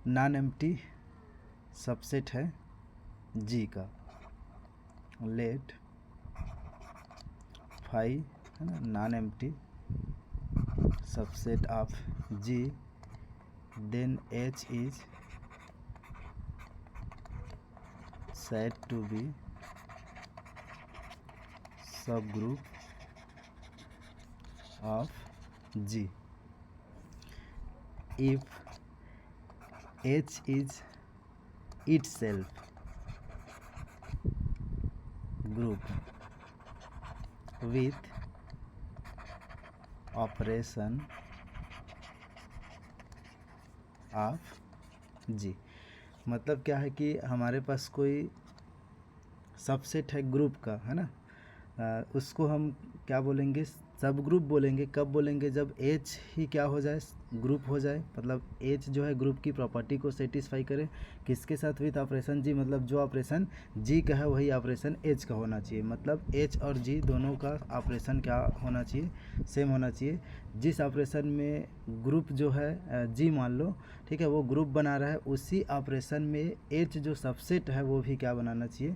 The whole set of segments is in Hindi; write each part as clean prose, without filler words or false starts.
नॉन एम्प्टी सबसेट है जी का, लेट फाई है ना non empty subset of G, then H is said to be subgroup of G if H is itself group with operation of G। मतलब क्या है कि हमारे पास कोई सबसेट है ग्रुप का, है ना, उसको हम क्या बोलेंगे, सब ग्रुप बोलेंगे। कब बोलेंगे, जब H ही क्या हो जाए, ग्रुप हो जाए, मतलब H जो है ग्रुप की प्रॉपर्टी को सेटिस्फाई करे। किसके साथ, विथ ऑपरेशन G, मतलब जो ऑपरेशन G का है वही ऑपरेशन H का होना चाहिए। मतलब H और G दोनों का ऑपरेशन क्या होना चाहिए, सेम होना चाहिए। जिस ऑपरेशन में ग्रुप जो है G मान लो, ठीक है, वो ग्रुप बना रहा है, उसी ऑपरेशन में H जो सबसेट है वो भी क्या बनाना चाहिए,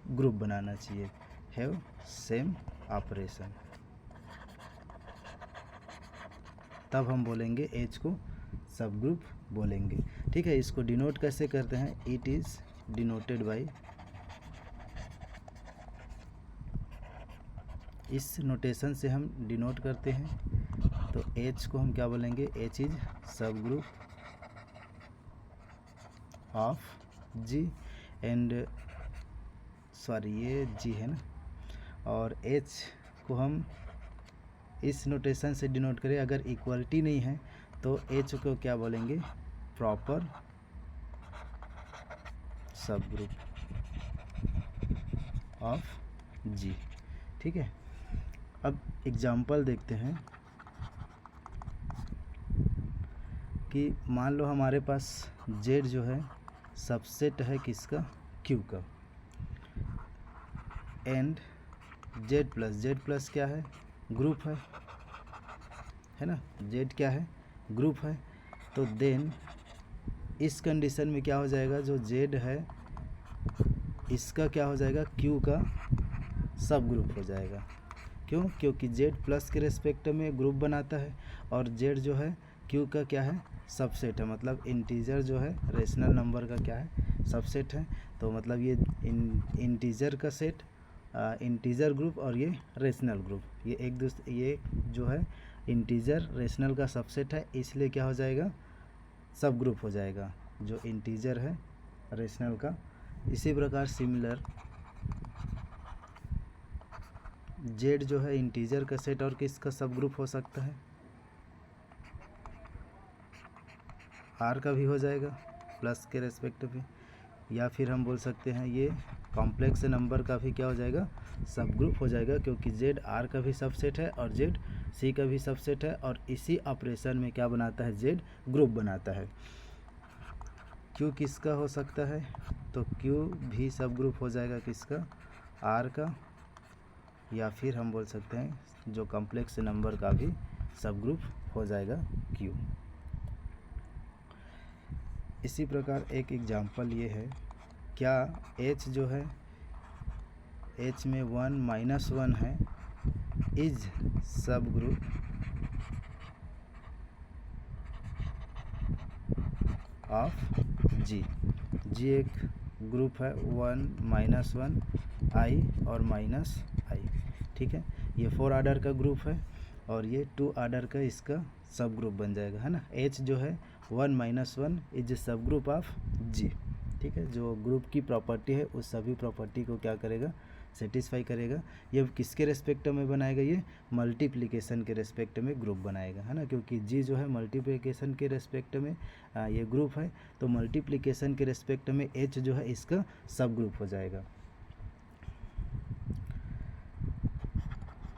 ग्रुप बनाना चाहिए। हैव सेम ऑपरेशन, तब हम बोलेंगे H को सब ग्रुप बोलेंगे। ठीक है, इसको डिनोट कैसे करते हैं, इट इज़ डिनोटेड बाय, इस नोटेशन से हम डिनोट करते हैं। तो H को हम क्या बोलेंगे, H इज सब group of G and sorry ये G है ना, और H को हम इस नोटेशन से डिनोट करें। अगर इक्वलिटी नहीं है तो H को क्या बोलेंगे, प्रॉपर सब ग्रुप ऑफ G। ठीक है, अब एग्जाम्पल देखते हैं कि मान लो हमारे पास Z जो है सबसेट है किसका, Q का, एंड Z प्लस क्या है, ग्रुप है ना, Z क्या है, ग्रुप है। तो देन इस कंडीशन में क्या हो जाएगा, जो Z है इसका क्या हो जाएगा, Q का सब ग्रुप हो जाएगा। क्यों, क्योंकि Z प्लस के रेस्पेक्ट में ग्रुप बनाता है, और Z जो है Q का क्या है, सबसेट है। मतलब इंटीजर जो है रेशनल नंबर का क्या है, सबसेट है। तो मतलब ये इंटीजर का सेट, इंटीजर ग्रुप, और ये रेशनल ग्रुप, ये एक दूसरे, ये जो है इंटीजर रेशनल का सबसेट है, इसलिए क्या हो जाएगा, सब ग्रुप हो जाएगा जो इंटीजर है रेशनल का। इसी प्रकार सिमिलर Z जो है इंटीजर का सेट और किसका सब ग्रुप हो सकता है, R का भी हो जाएगा प्लस के रेस्पेक्ट पे, या फिर हम बोल सकते हैं ये कॉम्प्लेक्स नंबर का भी क्या हो जाएगा, सब ग्रुप हो जाएगा, क्योंकि Z R का भी सबसेट है और Z C का भी सबसेट है, और इसी ऑपरेशन में क्या बनाता है, Z ग्रुप बनाता है। Q किसका हो सकता है, तो Q भी सब ग्रुप हो जाएगा किसका, R का, या फिर हम बोल सकते हैं जो कॉम्प्लेक्स नंबर का भी सब ग्रुप हो जाएगा Q। इसी प्रकार एक एग्जांपल ये है, क्या H जो है, H में 1 - 1 है, इज सब ग्रुप ऑफ G। G एक ग्रुप है 1 - 1 I और -I। ठीक है, ये 4 आर्डर का ग्रुप है और ये 2 आर्डर का इसका सब ग्रुप बन जाएगा, है ना। H जो है 1 - 1 इज सब ग्रुप ऑफ G। ठीक है, जो ग्रुप की प्रॉपर्टी है उस सभी प्रॉपर्टी को क्या करेगा, सेटिस्फाई करेगा। ये किसके रेस्पेक्ट में बनाएगा, ये मल्टीप्लिकेशन के रेस्पेक्ट में ग्रुप बनाएगा, है ना, क्योंकि G जो है मल्टीप्लिकेशन के रेस्पेक्ट में ये ग्रुप है, तो मल्टीप्लिकेशन के रेस्पेक्ट में H जो है इसका सब ग्रुप हो जाएगा।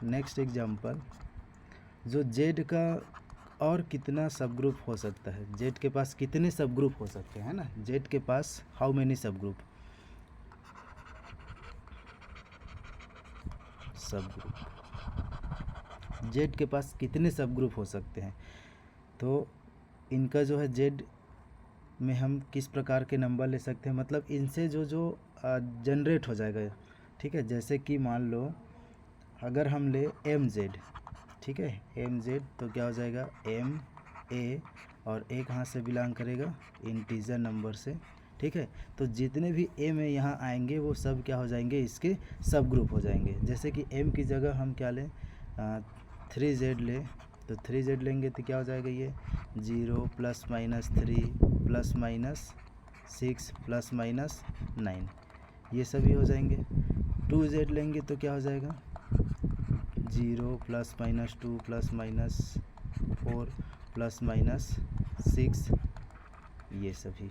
नेक्स्ट एग्जांपल, जो Z का और कितना सब ग्रुप हो सकता है, Z के पास कितने सब ग्रुप हो सकते हैं, है ना, Z के पास हाउ मेनी सब ग्रुप, सब ग्रुप, Z के पास कितने सब ग्रुप हो सकते हैं। तो इनका जो है Z में हम किस प्रकार के नंबर ले सकते हैं, मतलब इनसे जो जो जनरेट हो जाएगा, ठीक है। जैसे कि मान लो अगर हम ले MZ, ठीक है, MZ तो क्या हो जाएगा MA, और ए कहाँ से बिलोंग करेगा, इंटीजर नंबर से, ठीक है। तो जितने भी M है यहाँ आएंगे वो सब क्या हो जाएंगे, इसके सब ग्रुप हो जाएंगे। जैसे कि M की जगह हम क्या लें, 3Z ले, तो 3Z लेंगे तो क्या हो जाएगा, ये 0 ± 3 ±6 ±9, ये सभी हो जाएंगे। 2Z लेंगे तो क्या हो जाएगा, 0 ± 2 ±4 ±6, ये सभी।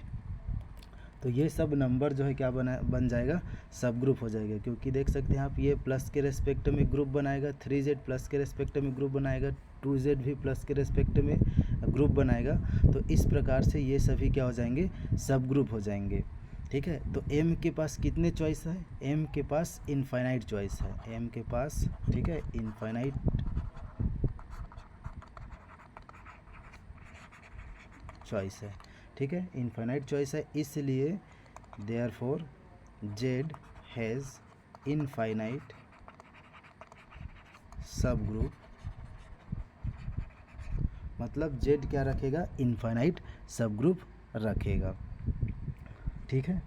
तो ये सब नंबर जो है क्या बन जाएगा, सब ग्रुप हो जाएगा। क्योंकि देख सकते हैं आप, ये प्लस के रेस्पेक्ट में ग्रुप बनाएगा, 3Z प्लस के रेस्पेक्ट में ग्रुप बनाएगा, 2Z भी प्लस के रेस्पेक्ट में ग्रुप बनाएगा। तो इस प्रकार से ये सभी क्या हो जाएंगे, सब ग्रुप हो जाएंगे, ठीक है। तो M के पास कितने चॉइस है, M के पास इनफाइनाइट चॉइस है, M के पास, ठीक है, इनफाइनाइट चॉइस है, ठीक है, इनफाइनाइट चॉइस है। इसलिए देयरफॉर Z हैज़ इनफाइनाइट सब ग्रुप, मतलब Z क्या रखेगा, इनफाइनाइट सब ग्रुप रखेगा, ठीक है।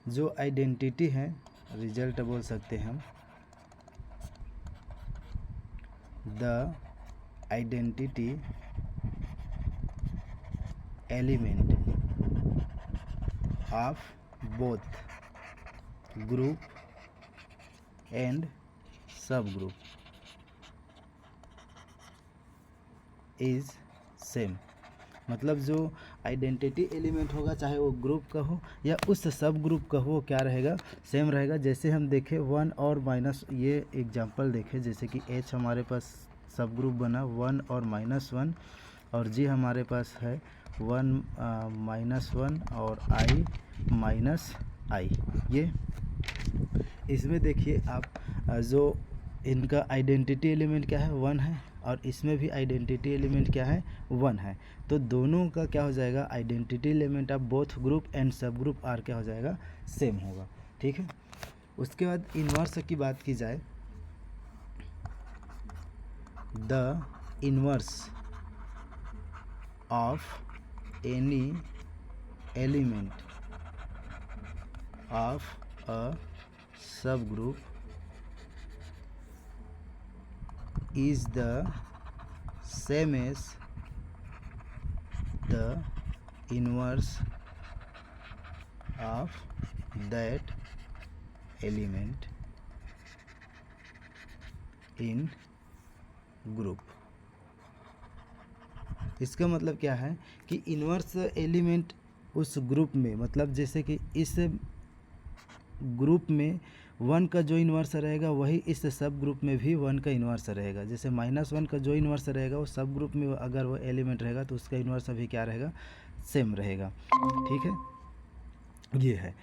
जो आइडेंटिटी है, रिजल्ट बोल सकते हैं हम, the identity element of both group and सब ग्रुप इज सेम। मतलब जो आइडेंटिटी एलिमेंट होगा, चाहे वो ग्रुप का हो या उस सब ग्रुप का हो, क्या रहेगा, सेम रहेगा। जैसे हम देखें 1 और माइनस, ये एग्जांपल देखें, जैसे कि H हमारे पास सब ग्रुप बना 1 और -1, और G हमारे पास है 1 -1 और I ये इसमें देखिए आप, जो इनका आइडेंटिटी एलिमेंट क्या है, 1 है, और इसमें भी आइडेंटिटी एलिमेंट क्या है, 1 है। तो दोनों का क्या हो जाएगा, identity element of both group and सब ग्रुप आर क्या हो जाएगा, सेम होगा, ठीक है। उसके बाद इन्वर्स की बात की जाए, the inverse of any element of a सब group is the same as the inverse of that element in group। इसका मतलब क्या है कि इन्वर्स एलिमेंट उस ग्रुप में, मतलब जैसे कि इस ग्रुप में 1 का जो इन्वर्स रहेगा वही इस सब ग्रुप में भी 1 का इन्वर्स रहेगा। जैसे -1 का जो इन्वर्स रहेगा वो सब ग्रुप में अगर वो एलिमेंट रहेगा तो उसका इन्वर्स अभी क्या रहेगा, सेम रहेगा, ठीक है। ये है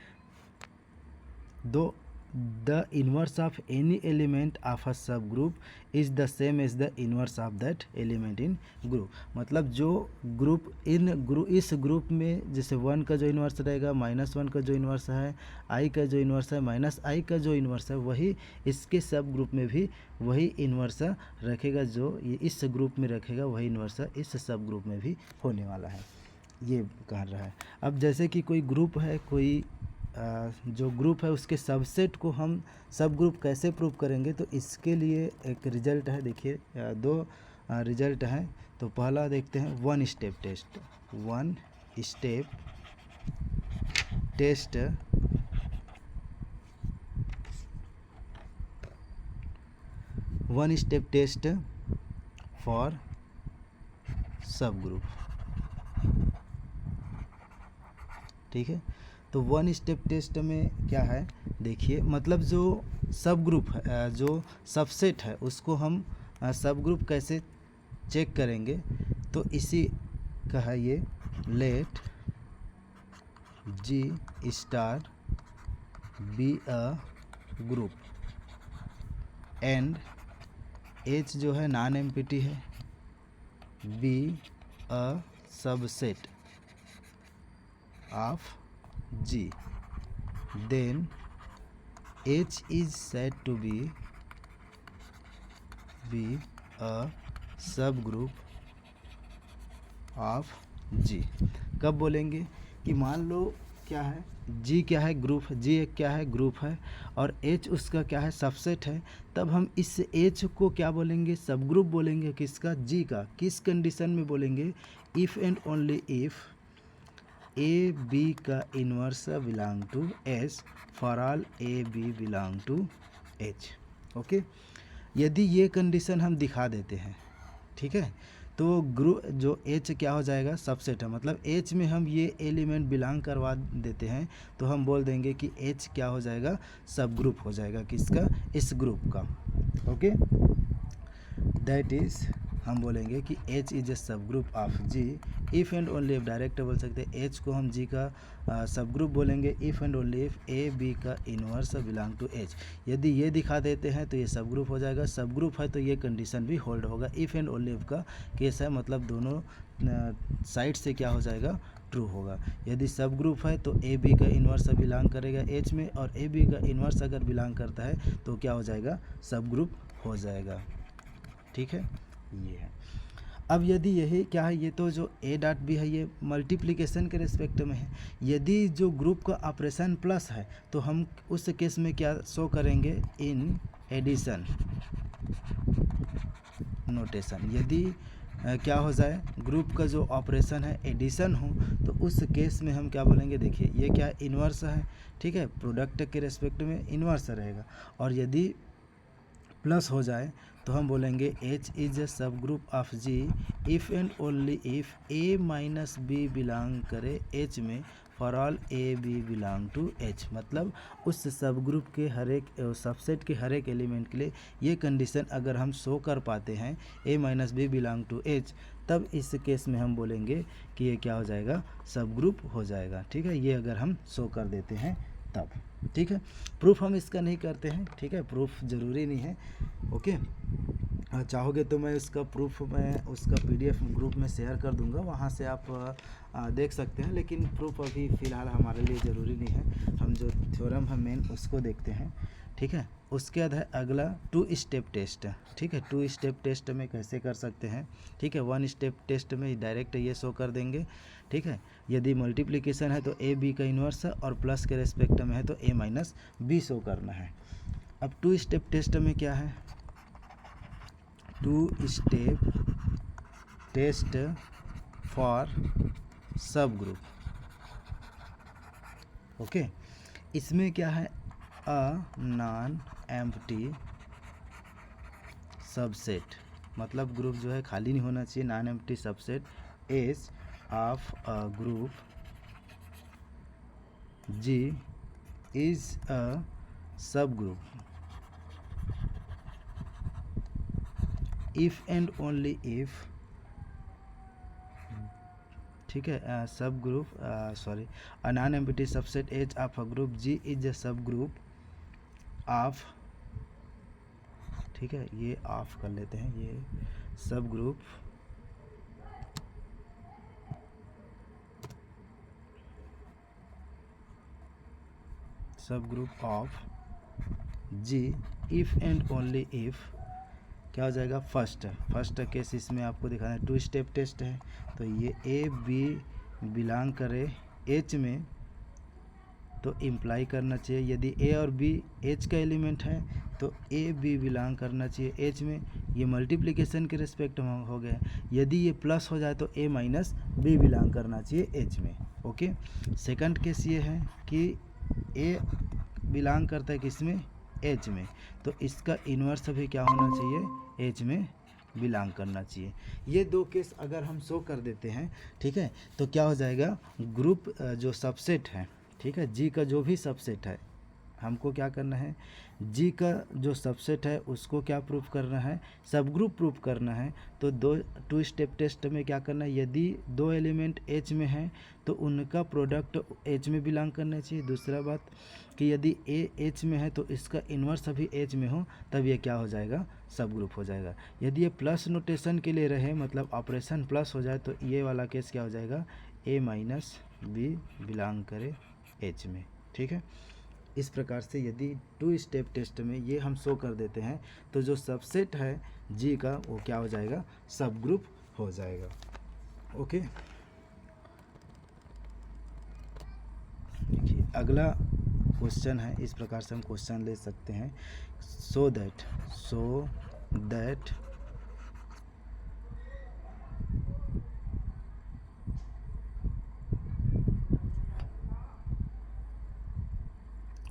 दो, the inverse of any element of a सब group is the same as the inverse of that element in group. मतलब जो ग्रुप इस ग्रुप में जैसे 1 का जो इन्वर्स रहेगा, -1 का जो इन्वर्स है, I का जो इन्वर्स है, -I का जो इन्वर्स है, वही इसके सब ग्रुप में भी वही इन्वर्स रखेगा। जो ये इस ग्रुप में रखेगा वही इन्वर्स इस सब ग्रुप में भी होने वाला है, ये कह रहा है। अब जैसे कि कोई ग्रुप है, कोई जो ग्रुप है उसके सबसेट को हम सब ग्रुप कैसे प्रूव करेंगे, तो इसके लिए एक रिजल्ट है। देखिए 2 रिजल्ट हैं। तो पहला देखते हैं 1 step test. 1 step test for सब ग्रुप, ठीक है। तो 1 स्टेप टेस्ट में क्या है, देखिए, मतलब जो सब ग्रुप है, जो सबसेट है, उसको हम सब ग्रुप कैसे चेक करेंगे, तो इसी का है ये, let G star be a group, and H जो है नॉन एम्प्टी है, be a subset of G, then H is said to be a सब ग्रुप ऑफ जी। कब बोलेंगे कि मान लो क्या है, जी क्या है, ग्रुप, जी एक क्या है, ग्रुप है, और एच उसका क्या है, सबसेट है, तब हम इस एच को क्या बोलेंगे, सब ग्रुप बोलेंगे। किसका, जी का। किस कंडीशन में बोलेंगे, if and only if A B का inverse belong to H for all A B belong to H. Okay, यदि ये कंडीशन हम दिखा देते हैं, ठीक है, तो ग्रुप जो एच क्या हो जाएगा, सबसेट है, मतलब एच में हम ये एलिमेंट बिलोंग करवा देते हैं, तो हम बोल देंगे कि एच क्या हो जाएगा, सब ग्रुप हो जाएगा। किसका, इस ग्रुप का। ओके, दैट इज़ हम बोलेंगे कि एच इज ए सब group of G if and only if, direct बोल सकते हैं एच को हम जी का सब ग्रुप बोलेंगे if and only if a B का इन्वर्स बिलोंग टू एच। यदि ये दिखा देते हैं तो ये सब ग्रुप हो जाएगा। सब ग्रुप है तो ये कंडीशन भी होल्ड होगा। इफ़ एंड ओनली इफ का केस है, मतलब दोनों साइड से क्या हो जाएगा, ट्रू होगा। यदि सब ग्रुप है तो ए बी का इन्वर्स बिलोंग करेगा एच में, और ए बी का इन्वर्स अगर बिलोंग करता है तो क्या हो जाएगा, सब ग्रुप हो जाएगा। ठीक है, ये है। अब यदि यही क्या है, ये तो जो ए डॉट बी है ये मल्टीप्लिकेशन के रिस्पेक्ट में है। यदि जो ग्रुप का ऑपरेशन प्लस है तो हम उस केस में क्या शो करेंगे, इन एडिशन नोटेशन। यदि क्या हो जाए, ग्रुप का जो ऑपरेशन है एडिशन हो, तो उस केस में हम क्या बोलेंगे, देखिए ये क्या इन्वर्स है, ठीक है, प्रोडक्ट के रेस्पेक्ट में इन्वर्स रहेगा। और यदि प्लस हो जाए तो हम बोलेंगे एच इज ए सब group of G if and only if a minus B belong करे एच में for all A B belong to H. मतलब उस सब ग्रुप के हर एक सबसेट के हर एक एलिमेंट के लिए ये कंडीशन अगर हम शो कर पाते हैं, A minus B belong to H, तब इस केस में हम बोलेंगे कि ये क्या हो जाएगा, सब ग्रुप हो जाएगा। ठीक है, ये अगर हम शो कर देते हैं तब। ठीक है, प्रूफ हम इसका नहीं करते हैं, ठीक है, प्रूफ ज़रूरी नहीं है। ओके, चाहोगे तो मैं इसका प्रूफ मैं उसका पीडीएफ ग्रुप में शेयर कर दूंगा, वहाँ से आप देख सकते हैं, लेकिन प्रूफ अभी फ़िलहाल हमारे लिए ज़रूरी नहीं है। हम जो थ्योरम है मेन उसको देखते हैं। ठीक है, उसके बाद है अगला 2 स्टेप टेस्ट। ठीक है, 2 स्टेप टेस्ट में कैसे कर सकते हैं, ठीक है, 1 स्टेप टेस्ट में डायरेक्ट ये शो कर देंगे। ठीक है, यदि मल्टीप्लिकेशन है तो ए बी का इन्वर्स है, और प्लस के रेस्पेक्ट में है तो ए माइनस बी शो करना है। अब 2 स्टेप टेस्ट में क्या है, 2 स्टेप टेस्ट फॉर सब ग्रुप। ओके, इसमें क्या है, अ नॉन एम्प्टी सबसेट, मतलब ग्रुप जो है खाली नहीं होना चाहिए, non empty subset as of a group G is a सब group if and only if, ठीक है, sub group sorry, a non empty subset as of a group G is a सब ग्रुप ऑफ, ठीक है, ये ऑफ कर लेते हैं, ये सब group of G if and only if क्या हो जाएगा, फर्स्ट केस इसमें आपको दिखाना है 2 स्टेप टेस्ट है, तो ये ए बी बिलोंग करे एच में तो इम्प्लाई करना चाहिए, यदि ए और बी एच का एलिमेंट है तो ए बी बिलोंग करना चाहिए एच में, ये मल्टीप्लिकेशन के रिस्पेक्ट में हो गया। यदि ये प्लस हो जाए तो ए माइनस बी बिलोंग करना चाहिए एच में। ओके, सेकंड केस ये है कि ए बिलोंग करता है किस में, एच में, तो इसका इन्वर्स भी क्या होना चाहिए, एच में बिलोंग करना चाहिए। ये 2 केस अगर हम शो कर देते हैं, ठीक है, तो क्या हो जाएगा, ग्रुप जो सबसेट है, ठीक है, जी का जो भी सबसेट है, हमको क्या करना है, जी का जो सबसेट है उसको क्या प्रूफ करना है, सब ग्रुप प्रूफ करना है। तो टू स्टेप टेस्ट में क्या करना है, यदि दो एलिमेंट एच में हैं तो उनका प्रोडक्ट एच में बिलोंग करना चाहिए। दूसरा बात कि यदि ए एच में है तो इसका इन्वर्स अभी एच में हो, तब ये क्या हो जाएगा, सब ग्रुप हो जाएगा। यदि ये प्लस नोटेशन के लिए रहे, मतलब ऑपरेशन प्लस हो जाए, तो ये वाला केस क्या हो जाएगा, ए माइनस बी बिलोंग करे एच में। ठीक है, इस प्रकार से यदि टू स्टेप टेस्ट में ये हम शो कर देते हैं तो जो सबसेट है जी का वो क्या हो जाएगा, सब ग्रुप हो जाएगा। ओके, देखिए अगला क्वेश्चन है, इस प्रकार से हम क्वेश्चन ले सकते हैं। सो दैट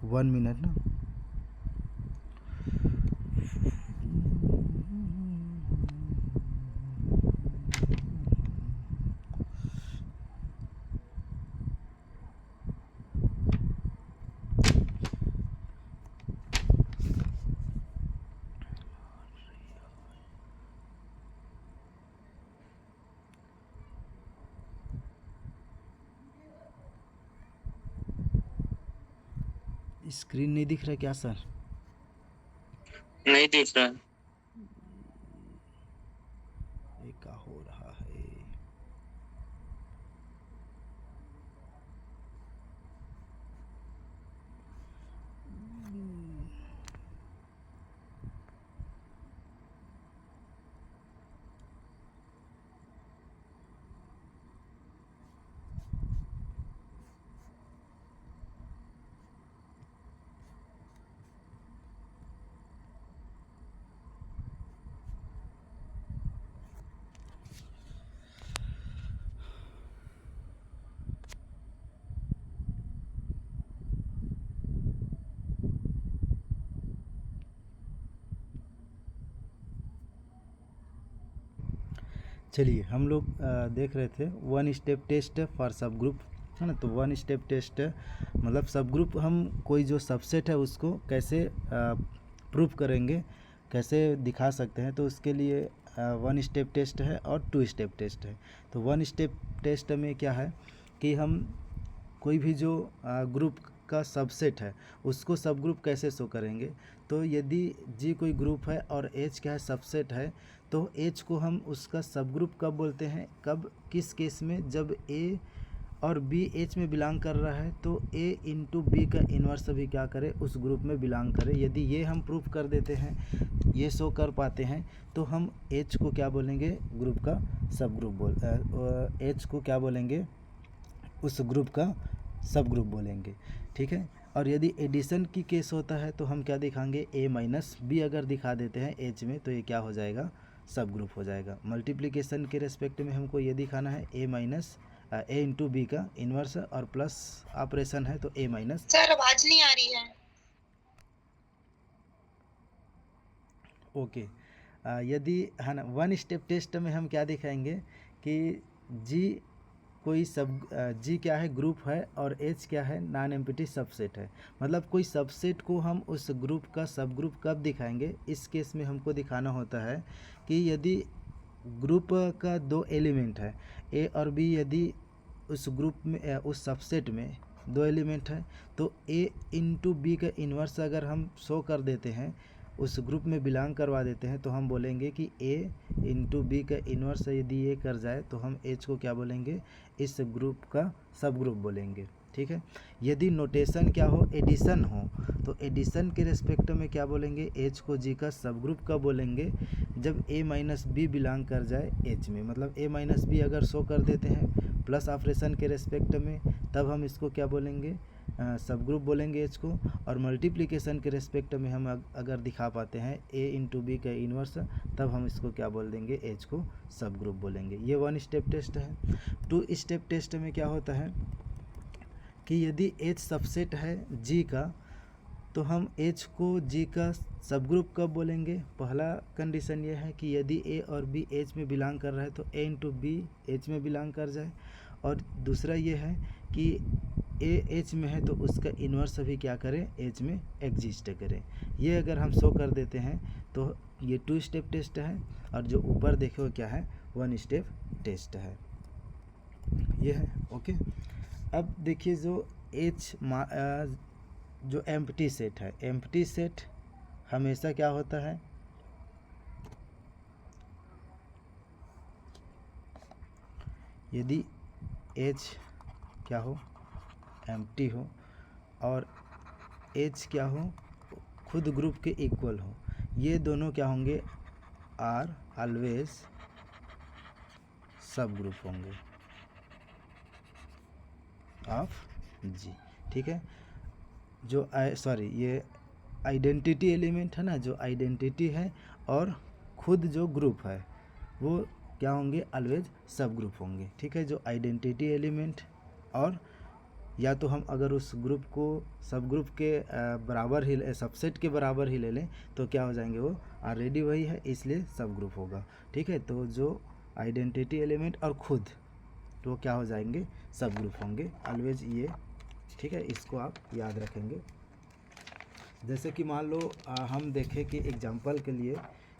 1 मिनट ना, स्क्रीन नहीं दिख रहा क्या सर? नहीं दिख रहा। ये क्या हो रहा है? चलिए हम लोग देख रहे थे वन स्टेप टेस्ट फॉर सब ग्रुप, है ना। तो वन स्टेप टेस्ट मतलब सब ग्रुप, हम कोई जो सबसेट है उसको कैसे प्रूफ करेंगे, कैसे दिखा सकते हैं। तो उसके लिए वन स्टेप टेस्ट है और टू स्टेप टेस्ट है। तो वन स्टेप टेस्ट में क्या है कि हम कोई भी जो ग्रुप का सबसेट है उसको सब ग्रुप कैसे शो करेंगे। तो यदि जी कोई ग्रुप है और एच क्या है, सबसेट है, तो एच को हम उसका सब ग्रुप कब बोलते हैं, कब, किस केस में, जब ए और बी एच में बिलोंग कर रहा है तो ए इंटू बी का इन्वर्स भी क्या करे, उस ग्रुप में बिलोंग करे। यदि ये हम प्रूफ कर देते हैं, ये शो कर पाते हैं, तो हम एच को क्या बोलेंगे, ग्रुप का सब ग्रुप एच को क्या बोलेंगे, उस ग्रुप का सब ग्रुप बोलेंगे। ठीक है, और यदि एडिशन की केस होता है तो हम क्या दिखाएंगे, ए माइनस बी अगर दिखा देते हैं एच में तो ये क्या हो जाएगा, सब ग्रुप हो जाएगा। मल्टीप्लिकेशन के रेस्पेक्ट में हमको ये दिखाना है ए माइनस ए इंटू बी का इन्वर्स, और प्लस ऑपरेशन है तो ए माइनस। सर आवाज नहीं आ रही है। ओके, यदि है ना, वन स्टेप टेस्ट में हम क्या दिखाएंगे कि जी कोई सब जी क्या है, ग्रुप है, और एच क्या है, नॉन एम्प्टी सबसेट है। मतलब कोई सबसेट को हम उस ग्रुप का सब ग्रुप कब दिखाएंगे, इस केस में हमको दिखाना होता है कि यदि ग्रुप का दो एलिमेंट है ए और बी, यदि उस ग्रुप में उस सबसेट में दो एलिमेंट है, तो ए इंटू बी का इन्वर्स अगर हम शो कर देते हैं, उस ग्रुप में बिलोंग करवा देते हैं, तो हम बोलेंगे कि ए इंटू बी का इन्वर्स यदि ये कर जाए तो हम एच को क्या बोलेंगे, इस ग्रुप का सब ग्रुप बोलेंगे। ठीक है, यदि नोटेशन क्या हो, एडिशन हो, तो एडिशन के रेस्पेक्ट में क्या बोलेंगे, एच को जी का सब ग्रुप का बोलेंगे जब ए माइनस बी बिलोंग कर जाए एच में। मतलब ए माइनस बी अगर शो कर देते हैं प्लस ऑपरेशन के रेस्पेक्ट में, तब हम इसको क्या बोलेंगे, सब ग्रुप बोलेंगे एच को। और मल्टीप्लिकेशन के रेस्पेक्ट में हम अगर दिखा पाते हैं ए इंटू बी का इन्वर्स, तब हम इसको क्या बोल देंगे, एच को सब ग्रुप बोलेंगे। ये वन स्टेप टेस्ट है। टू स्टेप टेस्ट में क्या होता है कि यदि एच सबसेट है जी का, तो हम एच को जी का सब ग्रुप कब बोलेंगे। पहला कंडीशन ये है कि यदि ए और बी एच में बिलोंग कर रहा है तो ए इंटू बी एच में बिलोंग कर जाए। और दूसरा ये है कि ए एच में है तो उसका इन्वर्स अभी क्या करें, एच में एग्जिस्ट करें। ये अगर हम शो कर देते हैं तो ये 2 स्टेप टेस्ट है, और जो ऊपर देखे वो क्या है, 1 स्टेप टेस्ट है। ये है ओके। अब देखिए जो एच जो एम्प्टी सेट है, एम्प्टी सेट हमेशा क्या होता है, यदि एच क्या हो, एम्प्टी हो, और एच क्या हो, खुद ग्रुप के इक्वल हो, ये दोनों क्या होंगे, आर ऑलवेज सब ग्रुप होंगे ऑफ जी। ठीक है, जो ये आइडेंटिटी एलिमेंट है ना, जो आइडेंटिटी है और खुद जो ग्रुप है वो क्या होंगे, ऑलवेज सब ग्रुप होंगे। ठीक है, जो आइडेंटिटी एलिमेंट और या तो हम अगर उस ग्रुप को सब ग्रुप के बराबर ही सबसेट के बराबर ही ले लें तो क्या हो जाएंगे, वो ऑलरेडी वही है इसलिए सब ग्रुप होगा। ठीक है, तो जो आइडेंटिटी एलिमेंट और खुद तो क्या हो जाएंगे, सब ग्रुप होंगे ऑलवेज ये। ठीक है, इसको आप याद रखेंगे। जैसे कि मान लो हम देखें कि एग्जांपल के लिए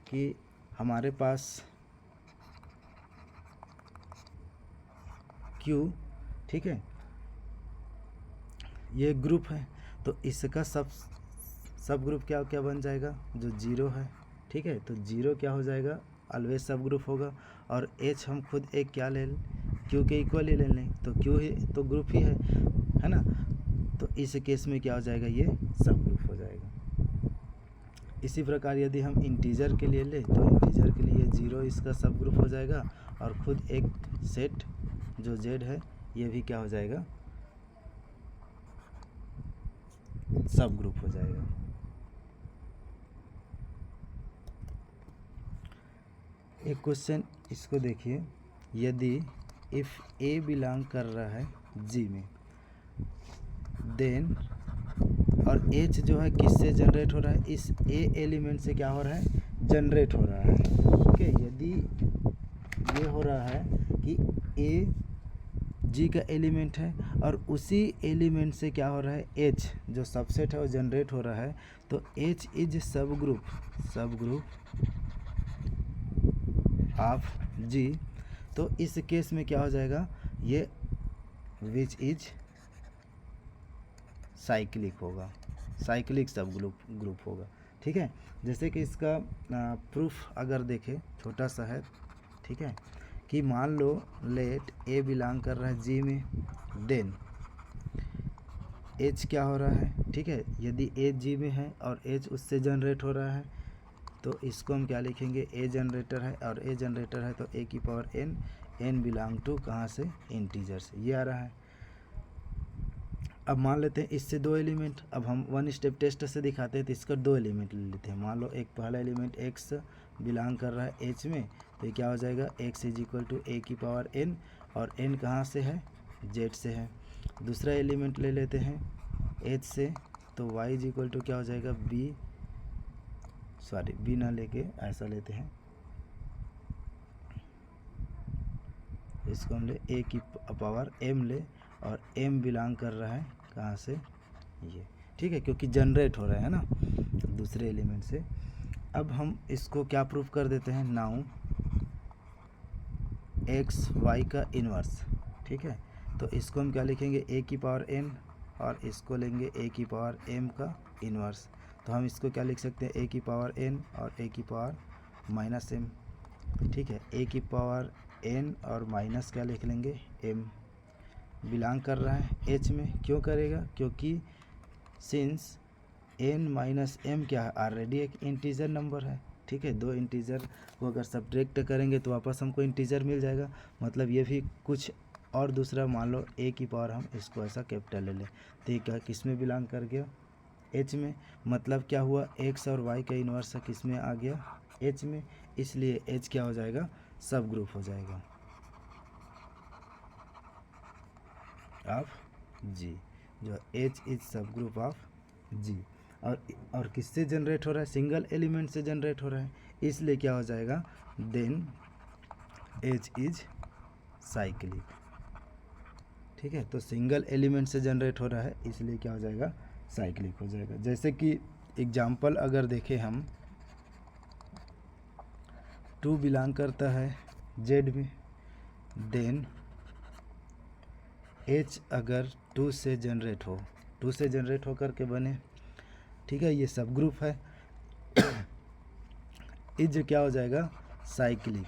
कि हमारे पास Q, ठीक है, ये ग्रुप है तो इसका सब ग्रुप क्या क्या बन जाएगा, जो 0 है। ठीक है, तो 0 क्या हो जाएगा, ऑलवेज सब ग्रुप होगा। और H हम खुद एक क्या ले लें, Q के इक्वल ही ले लें, तो Q ही तो ग्रुप ही है ना, तो इस केस में क्या हो जाएगा, ये सब ग्रुप हो जाएगा। इसी प्रकार यदि हम इंटीजर के लिए लें तो इंटीजर के लिए 0 इसका सब ग्रुप हो जाएगा, और खुद एक सेट जो Z है ये भी क्या हो जाएगा, सब ग्रुप हो जाएगा। एक क्वेश्चन इसको देखिए, यदि इफ़ A बिलोंग कर रहा है G में, देन और H जो है किससे जनरेट हो रहा है, इस A एलिमेंट से क्या हो रहा है, जनरेट हो रहा है। ओके, यदि ये हो रहा है कि A G का एलिमेंट है और उसी एलिमेंट से क्या हो रहा है, H जो सबसेट है वो जनरेट हो रहा है, तो H इज सब ग्रुप ऑफ G। तो इस केस में क्या हो जाएगा, ये विच इज साइक्लिक होगा, साइक्लिक सब ग्रुप होगा। ठीक है, जैसे कि इसका प्रूफ अगर देखें छोटा सा है। ठीक है, कि मान लो लेट A बिलोंग कर रहा है G में, देन H क्या हो रहा है। ठीक है, यदि A G में है और H उससे जनरेट हो रहा है तो इसको हम क्या लिखेंगे, A जनरेटर है और A जनरेटर है तो A की पावर n बिलोंग टू कहाँ से, इंटीजर से, ये आ रहा है। अब मान लेते हैं इससे 2 एलिमेंट, अब हम 1 स्टेप टेस्ट से दिखाते हैं तो इसका 2 एलिमेंट ले लेते हैं। मान लो एक पहला एलिमेंट x बिलोंग कर रहा है H में, तो ये क्या हो जाएगा, x is equal to A की पावर n, और n कहाँ से है, Z से है। दूसरा एलिमेंट ले लेते हैं H से, तो y इज इक्वल टू क्या हो जाएगा, B ना लेके ऐसा लेते हैं, इसको हम ले A की पावर m ले, और m बिलोंग कर रहा है कहाँ से, ये। ठीक है, क्योंकि जनरेट हो रहा है ना दूसरे एलिमेंट से। अब हम इसको क्या प्रूफ कर देते हैं, नाउ x y का इन्वर्स। ठीक है, तो इसको हम क्या लिखेंगे, A की पावर n, और इसको लेंगे A की पावर m का इन्वर्स। तो हम इसको क्या लिख सकते हैं, A की पावर n और A की पावर माइनस m। ठीक है, A की पावर n और माइनस क्या लिख लेंगे, m। बिलोंग कर रहा है H में, क्यों करेगा, क्योंकि सिंस n माइनस m क्या है, ऑलरेडी एक इंटीजर नंबर है। ठीक है, 2 इंटीजर को अगर सब्ट्रैक्ट करेंगे तो वापस हमको इंटीजर मिल जाएगा, मतलब ये भी कुछ और दूसरा, मान लो A की पावर हम इसको ऐसा कैपिटल ले लें, तो ये क्या किस में बिलोंग कर गया, H में। मतलब क्या हुआ, x और y का इन्वर्स किस में आ गया, H में, इसलिए H क्या हो जाएगा, सब ग्रुप हो जाएगा ऑफ G, जो H इज सब ग्रुप ऑफ G। और किससे जनरेट हो रहा है, सिंगल एलिमेंट से जनरेट हो रहा है, इसलिए क्या हो जाएगा, देन H इज साइक्लिक। ठीक है। तो सिंगल एलिमेंट से जनरेट हो रहा है इसलिए क्या हो जाएगा, साइक्लिक हो जाएगा। जैसे कि एग्जाम्पल अगर देखें हम, 2 बिलोंग करता है जेड में, देन एच अगर 2 से जनरेट हो, 2 से जनरेट होकर के बने, ठीक है, ये सब ग्रुप है। इज क्या हो जाएगा, साइक्लिक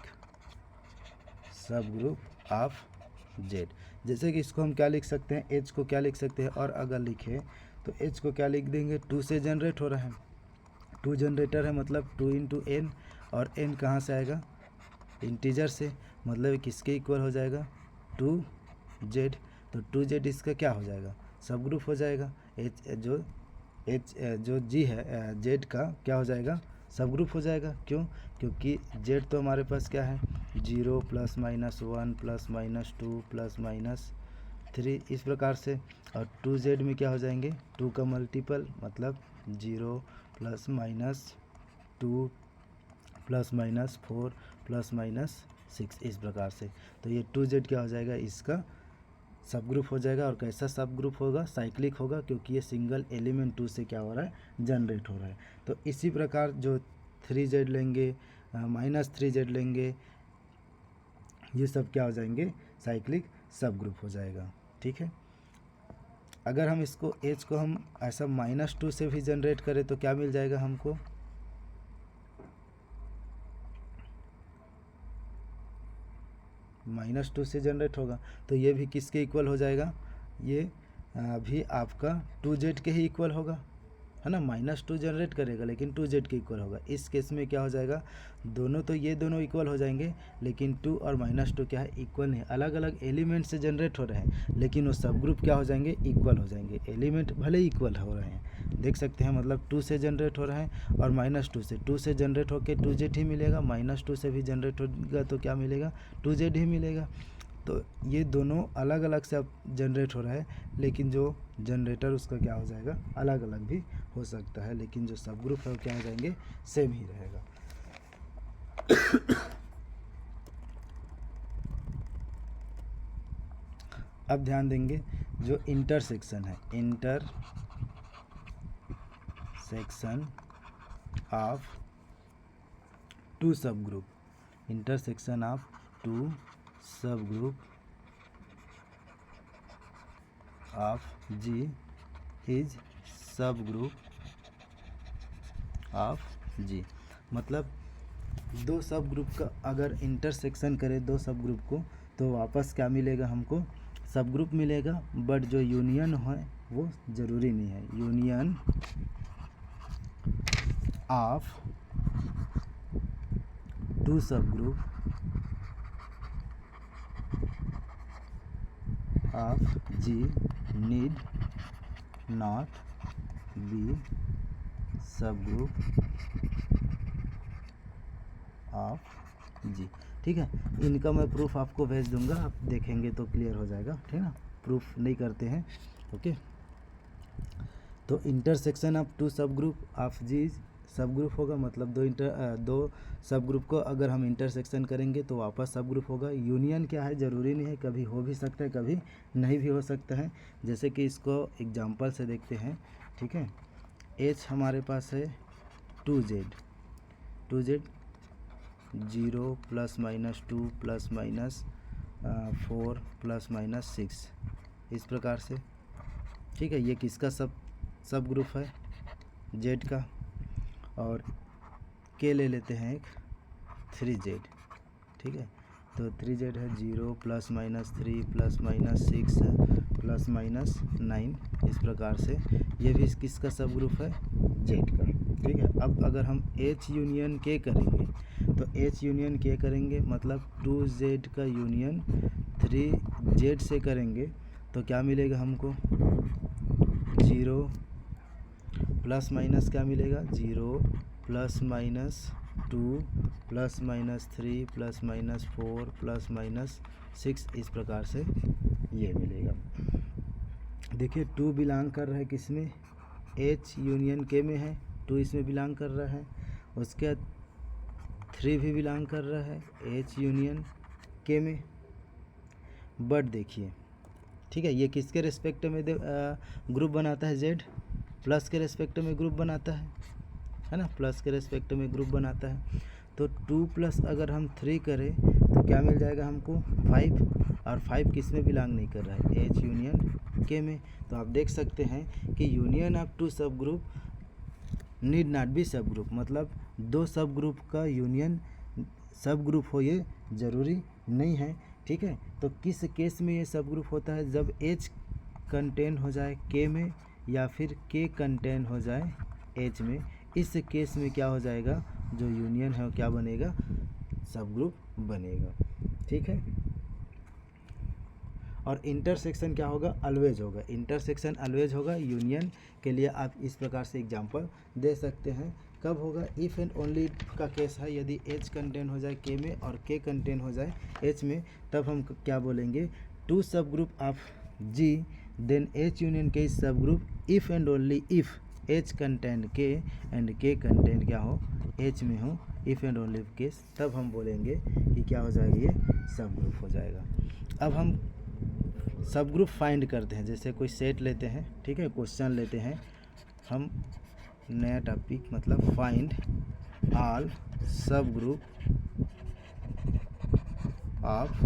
सब ग्रुप ऑफ जेड। जैसे कि इसको हम क्या लिख सकते हैं, एच को क्या लिख सकते हैं, और अगर लिखे तो एच को क्या लिख देंगे, 2 से जनरेट हो रहा है, 2 जनरेटर है मतलब 2 इंटू एन, और एन कहाँ से आएगा, इंटीजर से, मतलब किसके इक्वल हो जाएगा, 2z। तो 2z इसका क्या हो जाएगा, सब ग्रुप हो जाएगा। जो जी है जेड का क्या हो जाएगा, सब ग्रुप हो जाएगा। क्यों, क्योंकि जेड तो हमारे पास क्या है, 0 plus minus 1 plus minus 2 plus minus 3 इस प्रकार से। और 2z में क्या हो जाएंगे, 2 का मल्टीपल मतलब 0 plus minus 2 plus minus 4 plus minus 6 इस प्रकार से। तो ये 2z क्या हो जाएगा, इसका सब ग्रुप हो जाएगा। और कैसा सब ग्रुप होगा, साइक्लिक होगा, क्योंकि ये सिंगल एलिमेंट 2 से क्या हो रहा है, जनरेट हो रहा है। तो इसी प्रकार जो 3z लेंगे, -3z लेंगे, ये सब क्या हो जाएंगे, साइक्लिक सब ग्रुप हो जाएगा। ठीक है। अगर हम इसको एच को हम ऐसा -2 से भी जनरेट करें तो क्या मिल जाएगा हमको, -2 से जनरेट होगा तो ये भी किसके इक्वल हो जाएगा, ये भी आपका 2z के ही इक्वल होगा, है ना। -2 जनरेट करेगा लेकिन 2z के इक्वल होगा। इस केस में क्या हो जाएगा, दोनों तो ये दोनों इक्वल हो जाएंगे, लेकिन 2 और -2 क्या है, इक्वल नहीं, अलग अलग एलिमेंट से जनरेट हो रहे हैं, लेकिन वो सब ग्रुप क्या हो जाएंगे, इक्वल हो जाएंगे। एलिमेंट भले ही इक्वल हो रहे हैं, देख सकते हैं, मतलब 2 से जनरेट हो रहा है और -2 से जनरेट होकर 2z ही मिलेगा, -2 से भी जनरेट होगा तो क्या मिलेगा, 2z ही मिलेगा। तो ये दोनों अलग अलग से अब जनरेट हो रहा है, लेकिन जो जनरेटर उसका क्या हो जाएगा, अलग अलग भी हो सकता है, लेकिन जो सब ग्रुप है वो क्या हो जाएंगे, सेम ही रहेगा। अब ध्यान देंगे जो इंटरसेक्शन है, इंटरसेक्शन ऑफ 2 सब ग्रुप, इंटरसेक्शन ऑफ 2 सब ग्रुप ऑफ G इज सब ग्रुप ऑफ G। मतलब 2 सब ग्रुप का अगर इंटरसेक्शन करें 2 सब ग्रुप को, तो वापस क्या मिलेगा हमको, सब ग्रुप मिलेगा। बट जो यूनियन है वो ज़रूरी नहीं है। यूनियन ऑफ 2 सब group of G need not be subgroup of G। ठीक है, इनका मैं प्रूफ आपको भेज दूंगा, आप देखेंगे तो क्लियर हो जाएगा, ठीक है ना। प्रूफ नहीं करते हैं, ओके। तो इंटरसेक्शन ऑफ 2 सब ग्रुप ऑफ G सब ग्रुप होगा, मतलब 2 सब ग्रुप को अगर हम इंटरसेक्शन करेंगे तो वापस सब ग्रुप होगा। यूनियन क्या है, ज़रूरी नहीं है, कभी हो भी सकता है कभी नहीं भी हो सकता है। जैसे कि इसको एग्जांपल से देखते हैं, ठीक है। एच हमारे पास है 2z 0 plus minus 2 plus minus 4 plus minus 6 इस प्रकार से, ठीक है। ये किसका सब ग्रुप है, जेड का। और के ले लेते हैं एक 3z, ठीक है। तो 3z है 0 plus minus 3 plus minus 6 plus minus 9 इस प्रकार से। ये भी किसका सब ग्रुप है, जेड का, ठीक है। अब अगर हम H यूनियन के करेंगे तो H यूनियन के करेंगे मतलब 2z का यूनियन 3z से करेंगे तो क्या मिलेगा हमको, 0 प्लस माइनस क्या मिलेगा, 0 plus minus 2 plus minus 3 plus minus 4 plus minus 6 इस प्रकार से ये मिलेगा। देखिए 2 बिलोंग कर रहा है किस में, H यूनियन के में है, 2 इसमें बिलोंग कर रहा है। उसके 3 भी बिलोंग कर रहा है H यूनियन के में। बट देखिए ठीक है। ये किसके रेस्पेक्ट में ग्रुप बनाता है, जेड प्लस के रेस्पेक्ट में ग्रुप बनाता है ना, प्लस के रेस्पेक्ट में ग्रुप बनाता है। तो 2 प्लस अगर हम 3 करें तो क्या मिल जाएगा हमको 5, और 5 किस में बिलोंग नहीं कर रहा है, एच यूनियन के में। तो आप देख सकते हैं कि यूनियन ऑफ 2 सब ग्रुप नीड नॉट बी सब ग्रुप, मतलब 2 सब ग्रुप का यूनियन सब ग्रुप हो ये ज़रूरी नहीं है। ठीक है। तो किस केस में ये सब ग्रुप होता है, जब एच कंटेन हो जाए के में या फिर के कंटेन हो जाए एच में, इस केस में क्या हो जाएगा, जो यूनियन है वो क्या बनेगा, सब ग्रुप बनेगा। ठीक है। और इंटरसेक्शन क्या होगा, ऑलवेज होगा, इंटरसेक्शन ऑलवेज होगा। यूनियन के लिए आप इस प्रकार से एग्जांपल दे सकते हैं। कब होगा, इफ़ एंड ओनली का केस है, यदि एच कंटेन हो जाए के में और के कंटेन हो जाए एच में, तब हम क्या बोलेंगे, 2 सब group of G then H union K subgroup if and only if H contain K and K contain क्या हो, एच में हो, इफ़ एंड ओनली केस, तब हम बोलेंगे कि क्या हो जाएगा, ये सब ग्रुप हो जाएगा। अब हम सब ग्रुप फाइंड करते हैं, जैसे कोई सेट लेते हैं, ठीक है, क्वेश्चन लेते हैं हम, नया टॉपिक मतलब फाइंड ऑल सब ग्रुप ऑफ।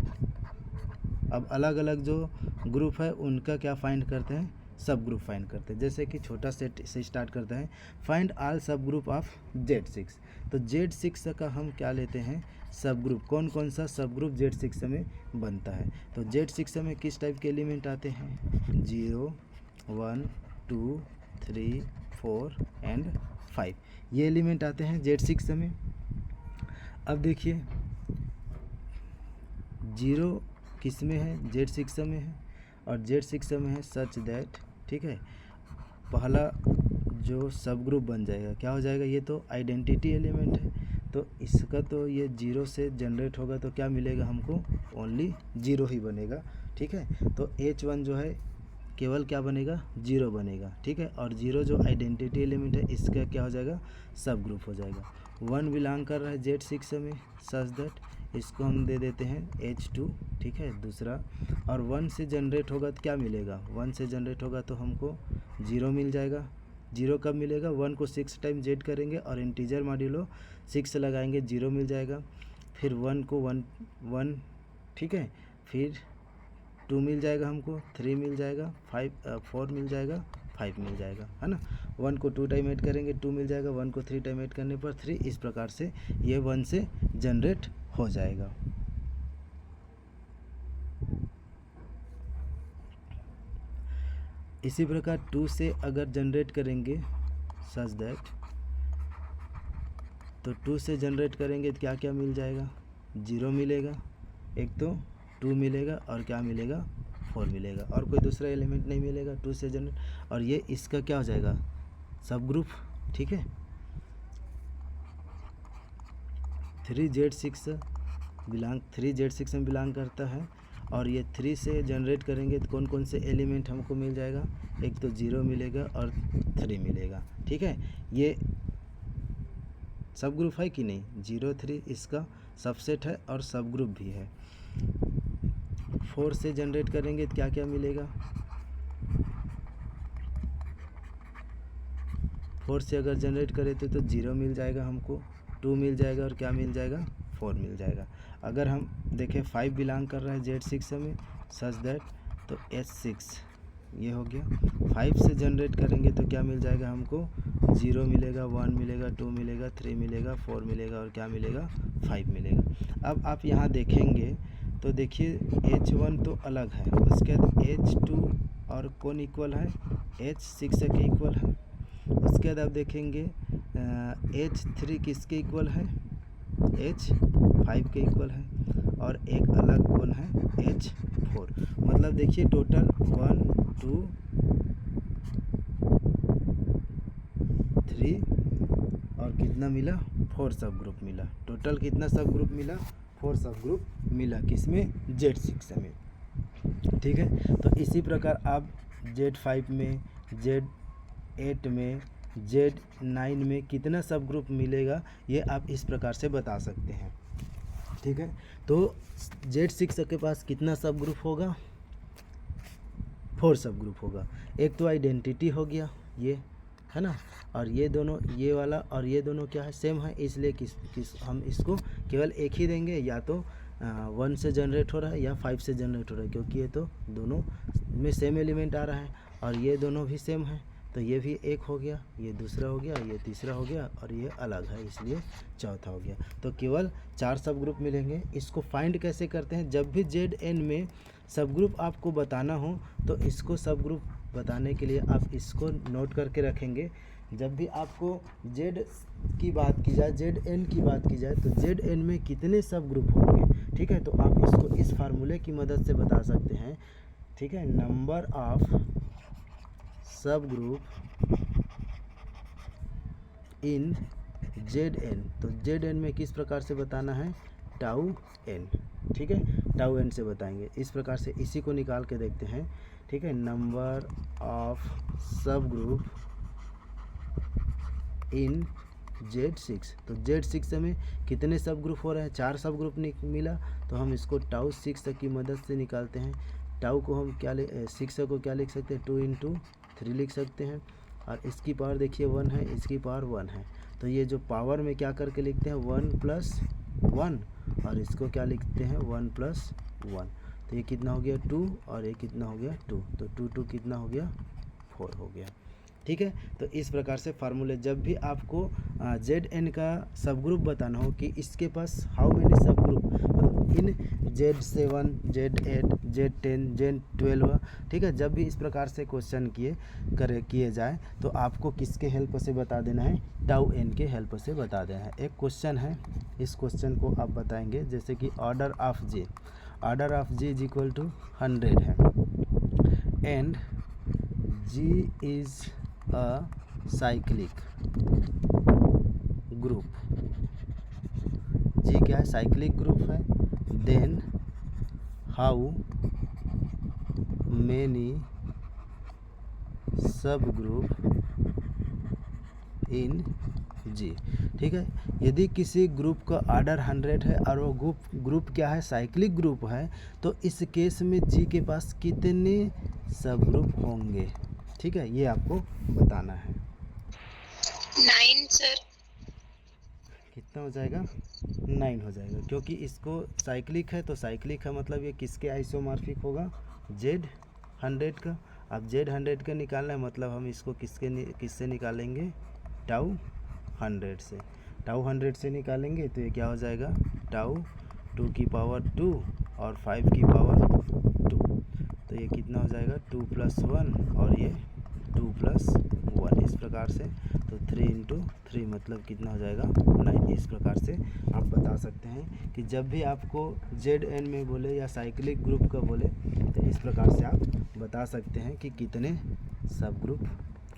अब अलग अलग जो ग्रुप है उनका क्या फाइंड करते हैं, सब ग्रुप फाइंड करते हैं। जैसे कि छोटा सेट से स्टार्ट करते हैं, फाइंड ऑल सब ग्रुप ऑफ Z6। तो Z6 का हम क्या लेते हैं, सब ग्रुप, कौन कौन सा सब ग्रुप Z6 में बनता है। तो Z6 में किस टाइप के एलिमेंट आते हैं, 0 1 2 3 4 एंड 5, ये एलिमेंट आते हैं Z6 में। अब देखिए 0 किस में है, Z6 में है, और Z6 में है सच दैट, ठीक है, पहला जो सब ग्रुप बन जाएगा क्या हो जाएगा, ये तो आइडेंटिटी एलिमेंट है, तो इसका तो ये 0 से जनरेट होगा, तो क्या मिलेगा हमको, ओनली 0 ही बनेगा। ठीक है। तो H1 जो है केवल क्या बनेगा, 0 बनेगा। ठीक है। और 0 जो आइडेंटिटी एलिमेंट है इसका क्या हो जाएगा, सब ग्रुप हो जाएगा। 1 बिलोंग कर रहा है Z6 में सच दैट, इसको हम दे देते हैं H2। ठीक है, दूसरा। और 1 से जनरेट होगा तो क्या मिलेगा, 1 से जनरेट होगा तो हमको 0 मिल जाएगा। 0 कब मिलेगा, 1 को 6 टाइम जेड करेंगे और इंटीजर मॉड्यूलो 6 लगाएंगे, 0 मिल जाएगा। फिर 1 को 1, ठीक है, फिर 2 मिल जाएगा हमको, 3 मिल जाएगा, 4 मिल जाएगा, 5 मिल जाएगा, है ना। 1 को 2 टाइम ऐड करेंगे 2 मिल जाएगा, 1 को 3 टाइम ऐड करने पर 3, इस प्रकार से ये 1 से जनरेट हो जाएगा। इसी प्रकार 2 से अगर जनरेट करेंगे सच दैट, तो 2 से जनरेट करेंगे तो क्या क्या मिल जाएगा, 0 मिलेगा, एक तो 2 मिलेगा और क्या मिलेगा, 4 मिलेगा, और कोई दूसरा एलिमेंट नहीं मिलेगा 2 से जनरेट, और ये इसका क्या हो जाएगा, सब ग्रुप। ठीक है। 3Z6 में बिलोंग करता है, और ये 3 से जनरेट करेंगे तो कौन कौन से एलिमेंट हमको मिल जाएगा, एक तो 0 मिलेगा और 3 मिलेगा। ठीक है। ये सब ग्रुप है कि नहीं, 0 3 इसका सबसेट है और सब ग्रुप भी है। 4 से जनरेट करेंगे तो क्या क्या मिलेगा, 4 से अगर जनरेट करें तो 0 मिल जाएगा हमको, 2 मिल जाएगा और क्या मिल जाएगा, 4 मिल जाएगा। अगर हम देखें 5 बिलोंग कर रहा है Z6 में सच दैट, तो H6 ये हो गया। 5 से जनरेट करेंगे तो क्या मिल जाएगा हमको, 0 मिलेगा, 1 मिलेगा, 2 मिलेगा, 3 मिलेगा, 4 मिलेगा और क्या मिलेगा, 5 मिलेगा। अब आप यहाँ देखेंगे तो देखिए H1 तो अलग है, उसके बाद H2 और कौन इक्वल है, H6 के इक्वल है। उसके बाद आप देखेंगे H3 किसके इक्वल है, H5 के इक्वल है, और एक अलग कौन है, H4। मतलब देखिए टोटल 1 2 3 और कितना मिला, 4 सब ग्रुप मिला। टोटल कितना सब ग्रुप मिला, 4 सब ग्रुप मिला, किसमें, Z6 में। ठीक है। तो इसी प्रकार आप Z5 में, Z8 में, Z9 में कितना सब ग्रुप मिलेगा ये आप इस प्रकार से बता सकते हैं। ठीक है। तो Z6 के पास कितना सब ग्रुप होगा, 4 सब ग्रुप होगा। एक तो आइडेंटिटी हो गया ये, है ना, और ये दोनों, ये वाला और ये दोनों क्या है, सेम है, इसलिए किस हम इसको केवल एक ही देंगे, या तो 1 से जनरेट हो रहा है या 5 से जनरेट हो रहा है, क्योंकि ये तो दोनों में सेम एलिमेंट आ रहा है और ये दोनों भी सेम है, तो ये भी एक हो गया, ये दूसरा हो गया, ये तीसरा हो गया और ये अलग है, इसलिए चौथा हो गया। तो केवल 4 सब ग्रुप मिलेंगे। इसको फाइंड कैसे करते हैं, जब भी ZN में सब ग्रुप आपको बताना हो तो इसको सब ग्रुप बताने के लिए आप इसको नोट करके रखेंगे। जब भी आपको Z की बात की जाए, ZN की बात की जाए, तो ZN में कितने सब ग्रुप होंगे, ठीक है, तो आप इसको इस फार्मूले की मदद से बता सकते हैं, ठीक है। Number of sub group in ZN, तो ZN में किस प्रकार से बताना है, टाउ n, ठीक है, टाउ n से बताएंगे इस प्रकार से। इसी को निकाल के देखते हैं, ठीक है। Number of sub group in Z6, तो Z6 में कितने सब ग्रुप हो रहे हैं, 4 सब ग्रुप मिला, तो हम इसको टाउ 6 की मदद से निकालते हैं। टाउ को हम क्या 6 को क्या लिख सकते हैं, 2 × 3 लिख सकते हैं, और इसकी पावर देखिए 1 है, इसकी पावर 1 है, तो ये जो पावर में क्या करके लिखते हैं 1 + 1, और इसको क्या लिखते हैं 1 + 1, तो ये कितना हो गया 2, और ये कितना हो गया 2, तो 2 2 कितना हो गया 4 हो गया, ठीक है। तो इस प्रकार से फार्मूले, जब भी आपको ZN का सब ग्रुप बताना हो कि इसके पास how many subgroup in Z7, Z8, Z10, Z12, ठीक है, जब भी इस प्रकार से क्वेश्चन किए जाए तो आपको किसके हेल्प से बता देना है, टाउ n के हेल्प से बता देना है। एक क्वेश्चन है, इस क्वेश्चन को आप बताएंगे, जैसे कि order of J is equal to 100 है, and G is a cyclic group, G क्या है, साइक्लिक ग्रुप है, then how many subgroup in G, ठीक है। यदि किसी ग्रुप का ऑर्डर 100 है और वो ग्रुप क्या है, साइक्लिक ग्रुप है, तो इस केस में G के पास कितने सब ग्रुप होंगे, ठीक है, ये आपको बताना है। 9 सर। कितना हो जाएगा, 9 हो जाएगा, क्योंकि इसको साइक्लिक है, तो साइक्लिक का मतलब ये किसके आइसोमॉर्फिक होगा, Z100 का। अब Z100 का निकालना है, मतलब हम इसको किससे निकालेंगे, टाउ 100 से, टाउ 100 से निकालेंगे, तो ये क्या हो जाएगा, टाउ 2 की पावर 2 और 5 की पावर 2, तो ये कितना हो जाएगा 2 + 1 और ये 2 + 1, इस प्रकार से, तो 3 × 3 मतलब कितना हो जाएगा 9। इस प्रकार से आप बता सकते हैं कि जब भी आपको ZN में बोले या साइक्लिक ग्रुप का बोले, तो इस प्रकार से आप बता सकते हैं कि कितने सब ग्रुप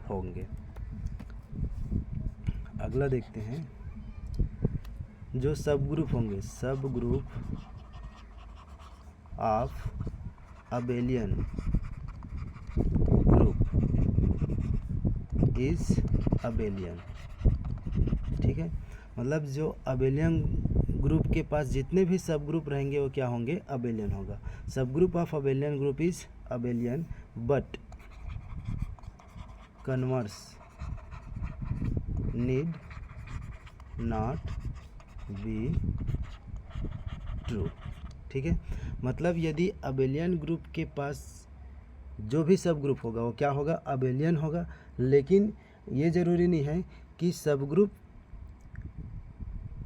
होंगे। अगला देखते हैं, जो सब ग्रुप होंगे, सब group of abelian group is abelian, ठीक है, मतलब जो अबेलियन ग्रुप के पास जितने भी सब ग्रुप रहेंगे वो क्या होंगे, अबेलियन होगा। सब group of abelian group is abelian but converse need not be true, ठीक है, मतलब यदि अबेलियन ग्रुप के पास जो भी सब ग्रुप होगा वो क्या होगा, अबेलियन होगा, लेकिन ये ज़रूरी नहीं है कि सब ग्रुप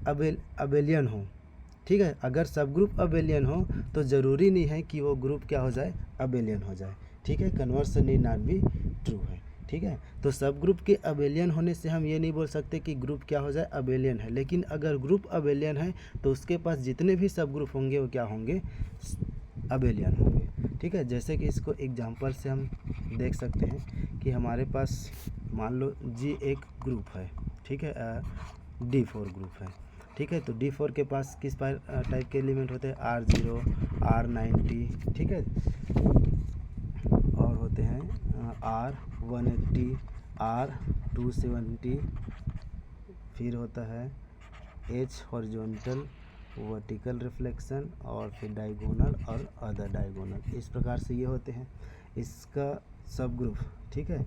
अबेलियन हो, ठीक है। अगर सब ग्रुप अबेलियन हो तो ज़रूरी नहीं है कि वो ग्रुप क्या हो जाए, अबेलियन हो जाए, ठीक है, converse need not be true है, ठीक है। तो सब ग्रुप के अबेलियन होने से हम ये नहीं बोल सकते कि ग्रुप क्या हो जाए, अबेलियन है, लेकिन अगर ग्रुप अबेलियन है तो उसके पास जितने भी सब ग्रुप होंगे वो क्या होंगे, अबेलियन होंगे, ठीक है। जैसे कि इसको एग्जांपल से हम देख सकते हैं कि हमारे पास मान लो G एक ग्रुप है, ठीक है, D4 ग्रुप है, ठीक है, तो D4 के पास किस टाइप के एलिमेंट होते हैं, R0, R90, ठीक है, और होते हैं R180, R270, फिर होता है H हॉरिजॉन्टल, वर्टिकल रिफ्लेक्शन, और फिर डायगोनल और अदर डायगोनल, इस प्रकार से ये होते हैं। इसका सब ग्रुप, ठीक है।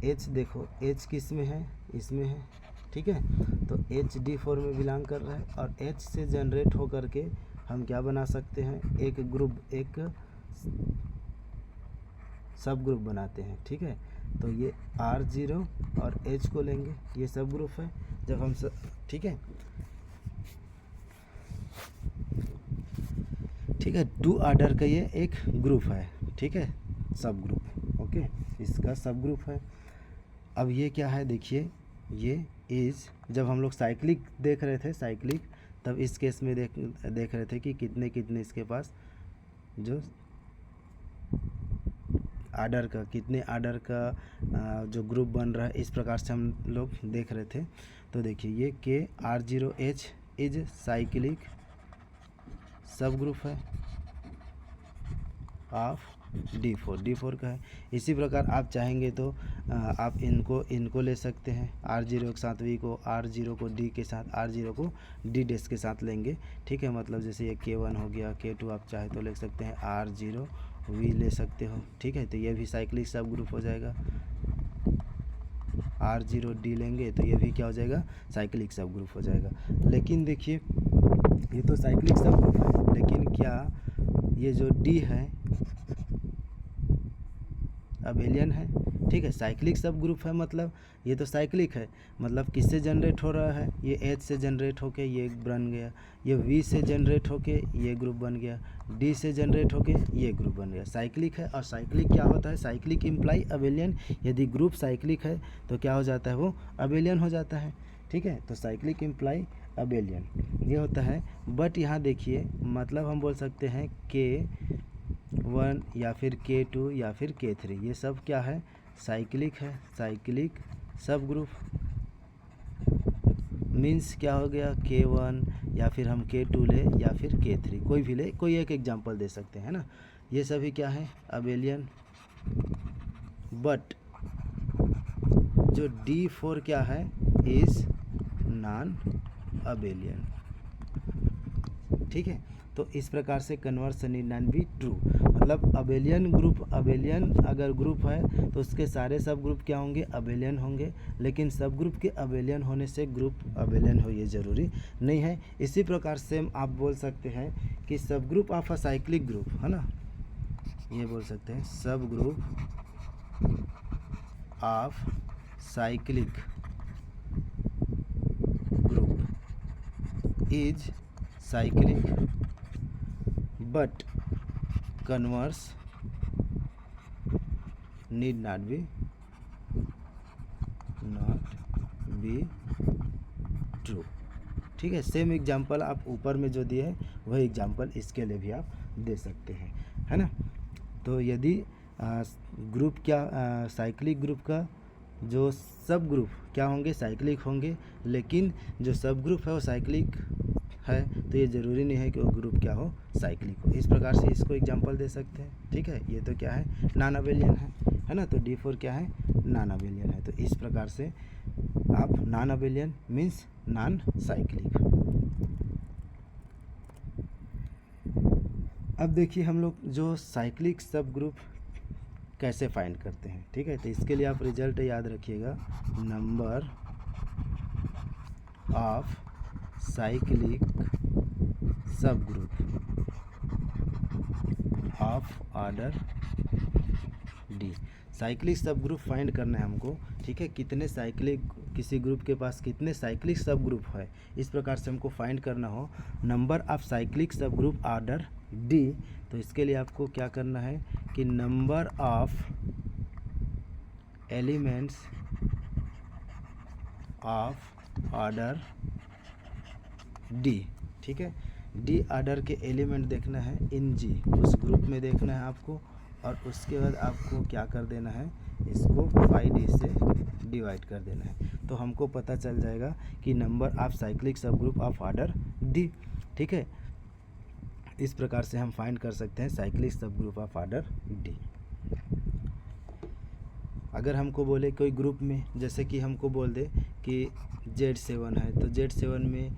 H देखो, H किस में है, इसमें है, ठीक है। तो H D4 में बिलोंग कर रहा है और H से जनरेट हो करके हम क्या बना सकते हैं, एक ग्रुप, एक सब ग्रुप बनाते हैं, ठीक है। तो ये R0 और H को लेंगे, ये सब ग्रुप है। जब हम ठीक है, ठीक है, 2 ऑर्डर का ये एक ग्रुप है, ठीक है, सब ग्रुप, ओके, इसका सब ग्रुप है। अब ये क्या है, देखिए, ये इज, जब हम लोग साइक्लिक देख रहे थे, साइक्लिक, तब इस केस में देख रहे थे कि कितने कितने इसके पास जो आर्डर का, कितने आर्डर का जो ग्रुप बन रहा है, इस प्रकार से हम लोग देख रहे थे। तो देखिए, ये के R0H इज साइक्लिक सब ग्रुप है ऑफ D4 का है। इसी प्रकार आप चाहेंगे तो आप इनको ले सकते हैं, R0 के साथ V को, R0 को D के साथ, R0 को D डैश के साथ लेंगे, ठीक है। मतलब जैसे ये K1 हो गया, K2 आप चाहे तो ले सकते हैं, R0 V ले सकते हो, ठीक है। तो ये भी साइक्लिक सब ग्रुप हो जाएगा। R0 D लेंगे तो ये भी क्या हो जाएगा, साइक्लिक सब ग्रुप हो जाएगा। लेकिन देखिए, ये तो साइक्लिक सब ग्रुप है, लेकिन क्या ये जो D है अबेलियन है, ठीक है। साइक्लिक सब ग्रुप है, मतलब ये तो साइक्लिक है, मतलब किससे जनरेट हो रहा है, ये H से जनरेट होके ये बन गया, ये V से जनरेट होके ये ग्रुप बन गया, D से जनरेट होके ये ग्रुप बन गया, साइक्लिक है। और साइक्लिक क्या होता है, साइक्लिक इम्प्लाई अबेलियन। यदि ग्रुप साइक्लिक है तो क्या हो जाता है, वो अबेलियन हो जाता है, ठीक है। तो साइक्लिक इम्प्लाई अबेलियन ये होता है। बट यहाँ देखिए, मतलब हम बोल सकते हैं K1 या फिर K2 या फिर K3, ये सब क्या है, साइक्लिक है, साइक्लिक सब ग्रुप। मीन्स क्या हो गया, K1 या फिर हम K2 ले या फिर K3, कोई भी ले, कोई एक एग्जांपल दे सकते हैं ना। ये सभी क्या है, अबेलियन। बट जो D4 क्या है, इज नॉन अबेलियन, ठीक है। तो इस प्रकार से conversion need not be true, मतलब अबेलियन ग्रुप, अबेलियन अगर ग्रुप है तो उसके सारे सब ग्रुप क्या होंगे, अबेलियन होंगे। लेकिन सब ग्रुप के अबेलियन होने से ग्रुप अबेलियन हो ये ज़रूरी नहीं है। इसी प्रकार से आप बोल सकते हैं कि सब group of a cyclic group, है ना, ये बोल सकते हैं सब group of cyclic group is cyclic but converse need not be true, ठीक है। सेम एग्जांपल आप ऊपर में जो दिए हैं वही एग्जांपल इसके लिए भी आप दे सकते हैं, है ना। तो यदि ग्रुप क्या, साइक्लिक ग्रुप का जो सब ग्रुप क्या होंगे, साइक्लिक होंगे, लेकिन जो सब ग्रुप है वो साइक्लिक है, तो ये ज़रूरी नहीं है कि वो ग्रुप क्या हो, साइक्लिक हो। इस प्रकार से इसको एग्जांपल दे सकते हैं, ठीक है। ये तो क्या है, नॉन अबेलियन है ना। तो D4 क्या है, नॉन अबेलियन है। तो इस प्रकार से आप non abelian means non cyclic. अब देखिए, हम लोग जो साइक्लिक सब ग्रुप कैसे फाइंड करते हैं, ठीक है। तो इसके लिए आप रिजल्ट याद रखिएगा, नंबर ऑफ साइक्लिक सब group of order D। Cyclic सब ग्रुप फाइंड करना है हमको, ठीक है। कितने साइक्लिक, किसी ग्रुप के पास कितने साइक्लिक सब ग्रुप है, इस प्रकार से हमको फाइंड करना हो नंबर ऑफ साइक्लिक सब ग्रुप ऑर्डर D। तो इसके लिए आपको क्या करना है कि number of elements of order D, ठीक है। D ऑर्डर के एलिमेंट देखना है इन G, उस ग्रुप में देखना है आपको, और उसके बाद आपको क्या कर देना है, इसको 5D से डिवाइड कर देना है। तो हमको पता चल जाएगा कि नंबर ऑफ साइक्लिक सब ग्रुप ऑफ ऑर्डर D, ठीक है। इस प्रकार से हम फाइंड कर सकते हैं साइक्लिक सब ग्रुप ऑफ ऑर्डर D। अगर हमको बोले कोई ग्रुप में, जैसे कि हमको बोल दे कि Z7 है, तो Z7 में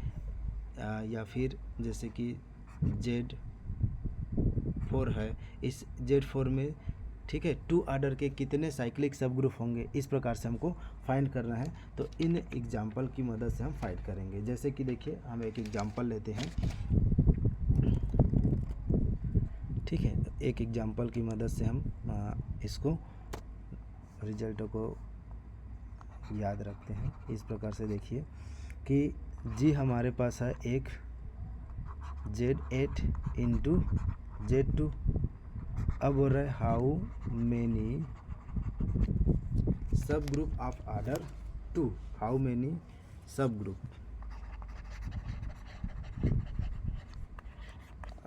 या फिर जैसे कि Z4 Z4 है, इस Z4 में ठीक है 2 आर्डर के कितने साइक्लिक सब ग्रुप होंगे, इस प्रकार से हमको फाइंड करना है। तो इन एग्जाम्पल की मदद से हम फाइंड करेंगे। जैसे कि देखिए हम एक एग्जाम्पल लेते हैं, ठीक है। एक एग्जाम्पल की मदद से हम इसको रिजल्टों को याद रखते हैं। इस प्रकार से देखिए कि जी हमारे पास है एक Z8 इंटू Z2। अब बोल रहा है हाउ मेनी सब group of order 2, how many सब ग्रुप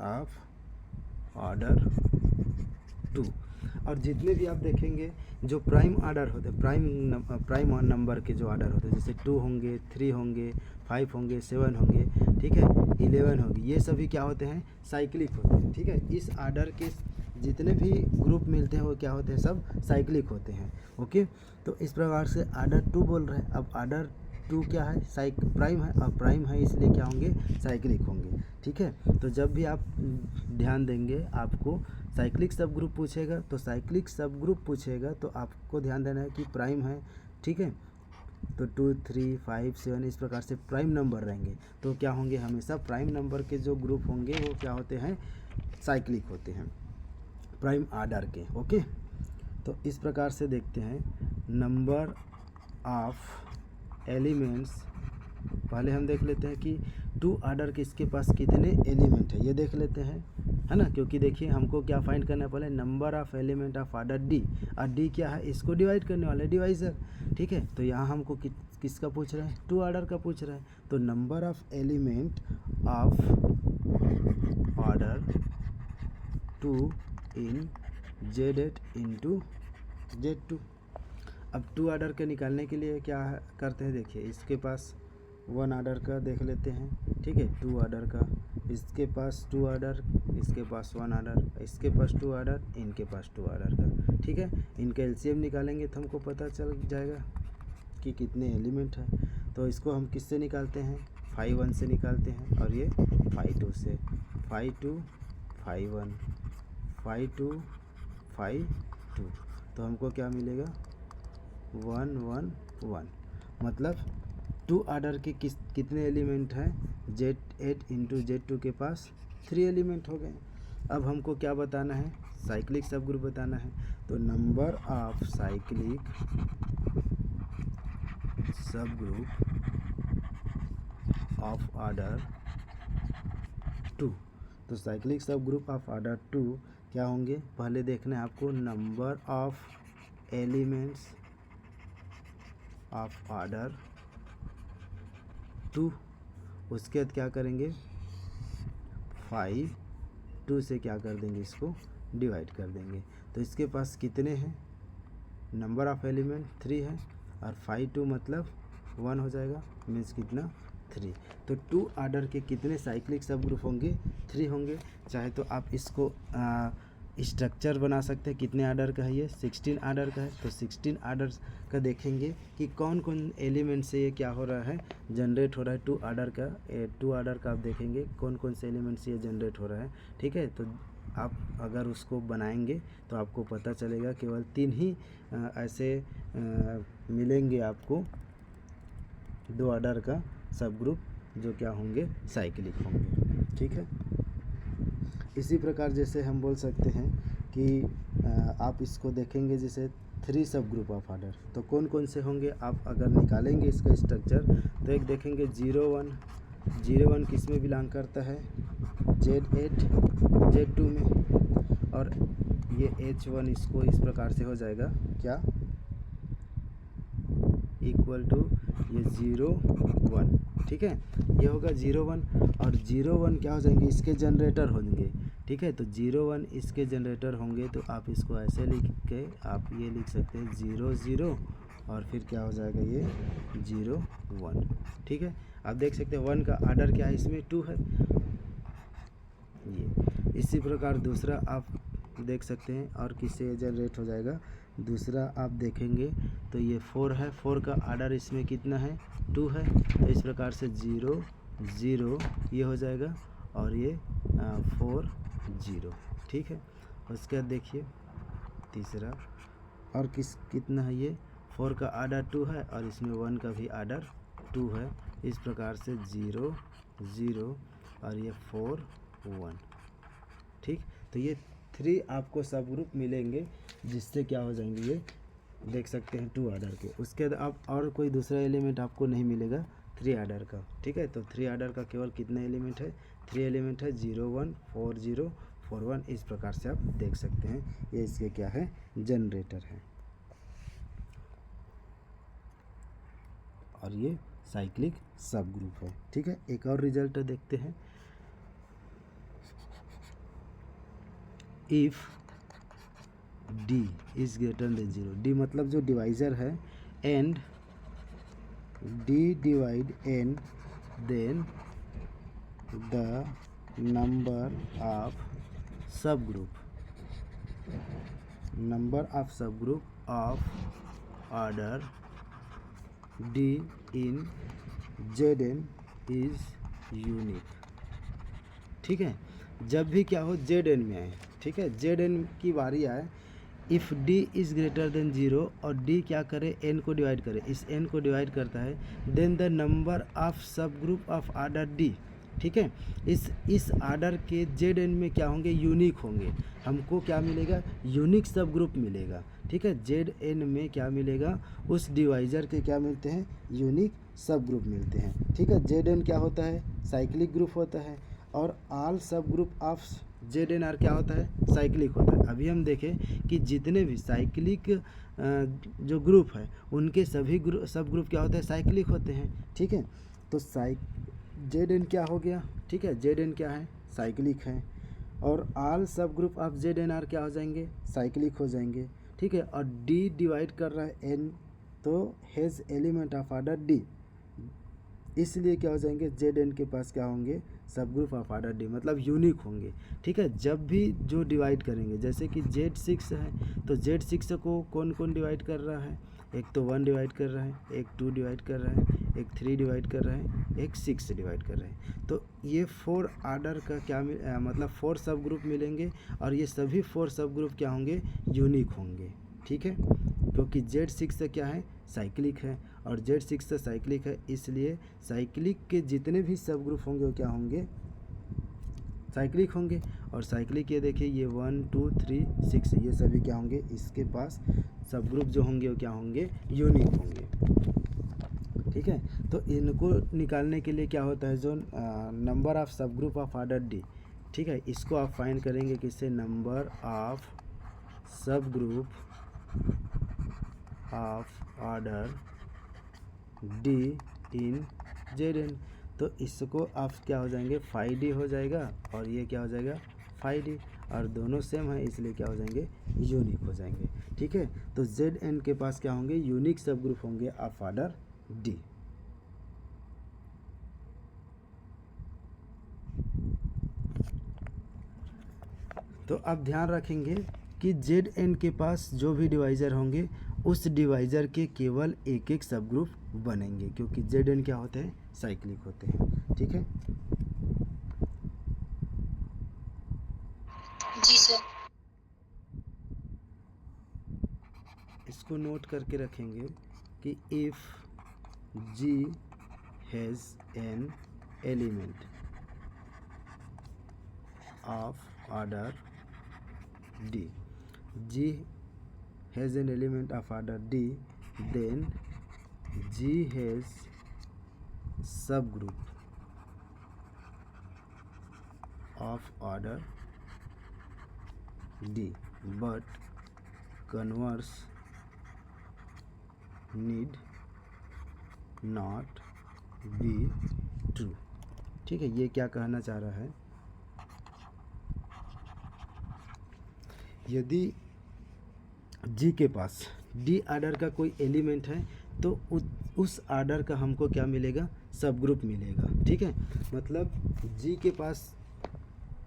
ऑफ ऑर्डर 2। और जितने भी आप देखेंगे जो प्राइम आर्डर होते हैं, प्राइम नंबर के जो आर्डर होते हैं, जैसे 2 होंगे, 3 होंगे, 5 होंगे, 7 होंगे, ठीक है, 11 होगी, ये सभी क्या होते हैं, साइक्लिक होते हैं, ठीक है। इस आर्डर के जितने भी ग्रुप मिलते हैं वो क्या होते हैं, सब साइक्लिक होते हैं। ओके, तो इस प्रकार से आर्डर 2 बोल रहे हैं। अब आर्डर 2 क्या है, प्राइम है, और प्राइम है इसलिए क्या होंगे, साइक्लिक होंगे, ठीक है। तो जब भी आप ध्यान देंगे आपको साइक्लिक सब ग्रुप पूछेगा, तो साइक्लिक सब ग्रुप पूछेगा तो आपको ध्यान देना है कि प्राइम है, ठीक है। तो 2, 3, 5, 7 इस प्रकार से प्राइम नंबर रहेंगे, तो क्या होंगे, हमेशा प्राइम नंबर के जो ग्रुप होंगे वो क्या होते हैं, साइक्लिक होते हैं, प्राइम आर्डर के। ओके, तो इस प्रकार से देखते हैं नंबर ऑफ एलिमेंट्स। पहले हम देख लेते हैं कि 2 आर्डर के इसके पास कितने एलिमेंट है, ये देख लेते हैं, है ना। क्योंकि देखिए हमको क्या फाइंड करना है, पहले number of element of order D, और डी क्या है, इसको डिवाइड करने वाला है, डिवाइजर, ठीक है। तो यहाँ हमको किसका पूछ रहे हैं, 2 आर्डर का पूछ रहे हैं। तो number of element of order 2 in Z8 into Z2। अब 2 आर्डर के निकालने के लिए क्या करते हैं, देखिए इसके पास 1 आर्डर का देख लेते हैं, ठीक है, 2 आर्डर का, इसके पास 2 आर्डर, इसके पास 1 आर्डर, इसके पास 2 आर्डर, इनके पास 2 आर्डर का, ठीक है। इनका एलसीएम निकालेंगे तो हमको पता चल जाएगा कि कितने एलिमेंट हैं। तो इसको हम किससे निकालते हैं, 5 1 से निकालते हैं, और ये 5 2 से, 5 2 5 1, 5 2 5 2, तो हमको क्या मिलेगा, 1 1 1। मतलब 2 आर्डर के कितने एलिमेंट हैं, Z8 इंटू Z2 के पास 3 एलिमेंट हो गए। अब हमको क्या बताना है, साइक्लिक सब ग्रुप बताना है। तो नंबर ऑफ साइक्लिक सब ग्रुप ऑफ आर्डर 2। तो साइक्लिक सब ग्रुप ऑफ आर्डर 2 क्या होंगे, पहले देखना है आपको number of elements of order 2, उसके बाद क्या करेंगे, 5 2 से क्या कर देंगे, इसको डिवाइड कर देंगे। तो इसके पास कितने हैं, नंबर ऑफ एलिमेंट 3 है, और 5 2 मतलब 1 हो जाएगा, मीन्स कितना, 3। तो 2 आर्डर के कितने साइक्लिक सब ग्रुप होंगे, 3 होंगे। चाहे तो आप इसको स्ट्रक्चर बना सकते हैं, कितने आर्डर का है ये, 16 आर्डर का है। तो 16 आर्डर का देखेंगे कि कौन कौन एलिमेंट से ये क्या हो रहा है, जनरेट हो रहा है 2 आर्डर का। 2 आर्डर का आप देखेंगे कौन कौन से एलिमेंट से ये जनरेट हो रहा है, ठीक है। तो आप अगर उसको बनाएंगे तो आपको पता चलेगा केवल 3 ही ऐसे मिलेंगे आपको 2 आर्डर का सब ग्रुप जो क्या होंगे, साइक्लिक होंगे, ठीक है। इसी प्रकार जैसे हम बोल सकते हैं कि आप इसको देखेंगे जैसे 3 सब ग्रुप ऑफ आर्डर, तो कौन कौन से होंगे आप अगर निकालेंगे इसका स्ट्रक्चर, तो एक देखेंगे 0 1, 0 1 किस में बिलोंग करता है, Z8 Z2 में, और ये H1 इसको इस प्रकार से हो जाएगा क्या, इक्वल टू ये 0 1, ठीक है। ये होगा 0 1, और 0 1 क्या हो जाएंगे, इसके जनरेटर होंगे, ठीक है। तो 0 1 इसके जनरेटर होंगे, तो आप इसको ऐसे लिख के आप ये लिख सकते हैं 0 0, और फिर क्या हो जाएगा ये 0 1, ठीक है। आप देख सकते हैं 1 का आर्डर क्या है, इसमें 2 है ये। इसी प्रकार दूसरा आप देख सकते हैं, और किससे जनरेट हो जाएगा, दूसरा आप देखेंगे तो ये 4 है, 4 का आर्डर इसमें कितना है, 2 है। तो इस प्रकार से 0 0 ये हो जाएगा, और ये 4 0। ठीक है, उसके बाद देखिए तीसरा, और कितना है, ये 4 का आर्डर 2 है और इसमें 1 का भी आर्डर 2 है। इस प्रकार से 0 0 और ये 4 1। ठीक, तो ये 3 आपको सब ग्रुप मिलेंगे, जिससे क्या हो जाएंगे, ये देख सकते हैं 2 आर्डर के। उसके बाद आप और कोई दूसरा एलिमेंट आपको नहीं मिलेगा 3 आर्डर का। ठीक है, तो 3 आर्डर का केवल कितने एलिमेंट है, 3 एलिमेंट है, 0 1 4 0 4 1। इस प्रकार से आप देख सकते हैं, ये इसके क्या है, जनरेटर है। और ये साइक्लिक सब ग्रुप है। ठीक है, एक और रिजल्ट देखते हैं। If D is greater than 0, D मतलब जो डिवाइजर है, and D divide N, then the number of sub group of order D in Zn is unique. ठीक है, जब भी क्या हो Zn में आए, ठीक है, Zn की बारी आए, if d is greater than 0 और d क्या करे, n को डिवाइड करे, इस n को डिवाइड करता है, then the number of sub group of order d। ठीक है, इस आर्डर के Zn में क्या होंगे, यूनिक होंगे। हमको क्या मिलेगा, यूनिक सब ग्रुप मिलेगा। ठीक है, Zn में क्या मिलेगा, उस डिवाइजर के क्या मिलते हैं, यूनिक सब ग्रुप मिलते हैं। ठीक है, Zn क्या होता है, साइक्लिक ग्रुप होता है, और ऑल सब ग्रुप ऑफ Znr क्या होता है, साइक्लिक होता है। अभी हम देखें कि जितने भी साइक्लिक जो ग्रुप है, उनके सभी सब ग्रुप क्या होते हैं, साइक्लिक होते हैं। ठीक है, तो Zn क्या हो गया, ठीक है, Zn क्या है, साइक्लिक है, और ऑल सब ग्रुप ऑफ Znr क्या हो जाएंगे, साइक्लिक हो जाएंगे। ठीक है, और d डिवाइड कर रहा है n, तो has element of order d, इसलिए क्या हो जाएंगे, Zn के पास क्या होंगे, सब ग्रुप ऑफ ऑर्डर d, मतलब यूनिक होंगे। ठीक है, जब भी जो डिवाइड करेंगे, जैसे कि Z6 है, तो Z6 को कौन कौन डिवाइड कर रहा है, एक तो 1 डिवाइड कर रहा है, एक 2 डिवाइड कर रहा है, एक 3 डिवाइड कर रहा है, एक 6 डिवाइड कर रहा है। तो ये 4 आर्डर का क्या मतलब 4 सब ग्रुप मिलेंगे, और ये सभी 4 सब ग्रुप क्या होंगे, यूनिक होंगे। ठीक है, क्योंकि Z6 से क्या है, साइक्लिक है, और Z6 से साइक्लिक है, इसलिए साइक्लिक के जितने भी सब ग्रुप होंगे वो क्या होंगे, साइक्लिक होंगे। और साइक्लिक ये देखिए, ये 1 2 3 6, ये सभी क्या होंगे, इसके पास सब ग्रुप जो होंगे वो क्या होंगे, यूनिक होंगे। ठीक है, तो इनको निकालने के लिए क्या होता है, जो number of sub group of order D, ठीक है, इसको आप फाइंड करेंगे किससे, number of sub group of order D in Zn। तो इसको आप क्या हो जाएंगे, 5d हो जाएगा, और ये क्या हो जाएगा, 5d, और दोनों सेम है, इसलिए क्या हो जाएंगे, यूनिक हो जाएंगे। ठीक है, तो Zn के पास क्या होंगे, यूनिक सब ग्रुप होंगे ऑफ ऑर्डर d। तो अब ध्यान रखेंगे कि Zn के पास जो भी डिवाइज़र होंगे, उस डिवाइज़र के केवल एक एक सब ग्रुप बनेंगे, क्योंकि Zn क्या होते हैं, साइक्लिक होते हैं। ठीक है, जी सर। इसको नोट करके रखेंगे कि if G has an element of order D, G has an element of order D, then G has subgroup of order D, but converse need not be true। ठीक है, ये क्या कहना चाह रहा है, यदि G के पास D आर्डर का कोई एलिमेंट है, तो उस आर्डर का हमको क्या मिलेगा, सब ग्रुप मिलेगा। ठीक है, मतलब G के पास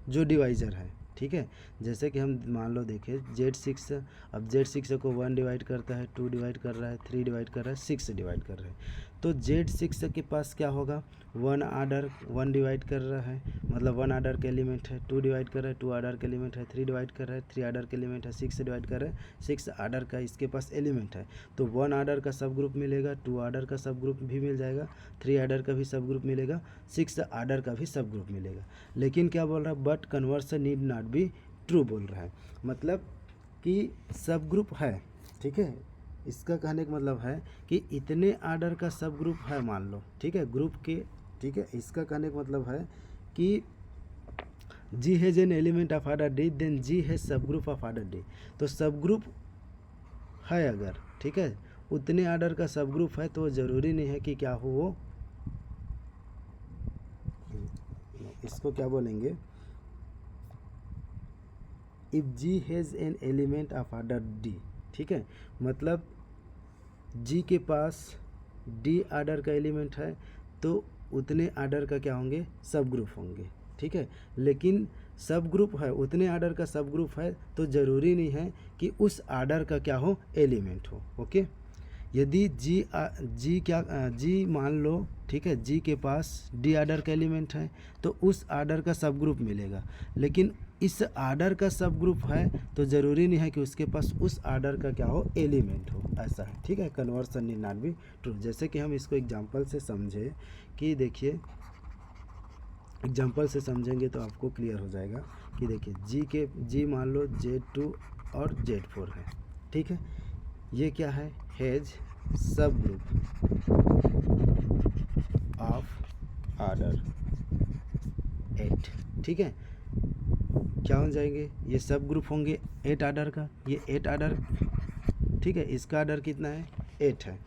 जो डिवाइज़र है, ठीक है, जैसे कि हम मान लो देखें Z6, अब Z6 को 1 डिवाइड करता है, 2 डिवाइड कर रहा है, 3 डिवाइड कर रहा है, 6 डिवाइड कर रहा है, तो Z6 के पास क्या होगा, 1 आर्डर 1 डिवाइड कर रहा है, मतलब 1 आर्डर के एलिमेंट है, 2 डिवाइड कर रहा है, 2 आर्डर के एलिमेंट है, 3 डिवाइड कर रहा है, 3 आर्डर के एलिमेंट है, 6 डिवाइड कर रहा है, 6 आर्डर का इसके पास एलिमेंट है। तो 1 आर्डर का सब ग्रुप मिलेगा, 2 आर्डर का सब ग्रुप भी मिल जाएगा, 3 आर्डर का भी सब ग्रुप मिलेगा, 6 आर्डर का भी सब ग्रुप मिलेगा। लेकिन क्या बोल रहा है, but conversion need not be true बोल रहा है, मतलब कि सब ग्रुप है, ठीक है। इसका कहने का मतलब है कि इतने आर्डर का सब ग्रुप है मान लो, ठीक है, ग्रुप के, ठीक है। इसका कहने का मतलब है कि G has an element of order D, then G has सब ग्रुप ऑफ आर्डर D। तो सब ग्रुप है अगर, ठीक है, उतने आर्डर का सब ग्रुप है, तो ज़रूरी नहीं है कि क्या हो वो, इसको क्या बोलेंगे, if G has an element of order D, ठीक है, मतलब G के पास D आर्डर का एलिमेंट है, तो उतने आर्डर का क्या होंगे, सब ग्रुप होंगे, ठीक है। लेकिन सब ग्रुप है, उतने आर्डर का सब ग्रुप है, तो ज़रूरी नहीं है कि उस आर्डर का क्या हो, एलिमेंट हो। ओके, यदि G मान लो, ठीक है, G के पास D आर्डर का एलिमेंट है, तो उस आर्डर का सब ग्रुप मिलेगा। लेकिन इस आर्डर का सब ग्रुप है, तो ज़रूरी नहीं है कि उसके पास उस आर्डर का क्या हो, एलिमेंट हो, ऐसा है, ठीक है। Conversion need not be true. जैसे कि हम इसको एग्जांपल से समझे कि देखिए, एग्जांपल से समझेंगे तो आपको क्लियर हो जाएगा कि देखिए G मान लो Z2 और Z4 है, ठीक है। ये क्या है, हैज़ सब ग्रुप ऑफ आर्डर 8, ठीक है। क्या हो जाएंगे, ये सब ग्रुप होंगे 8 आर्डर का, ये 8 आर्डर, ठीक है, इसका आर्डर कितना है, 8 है,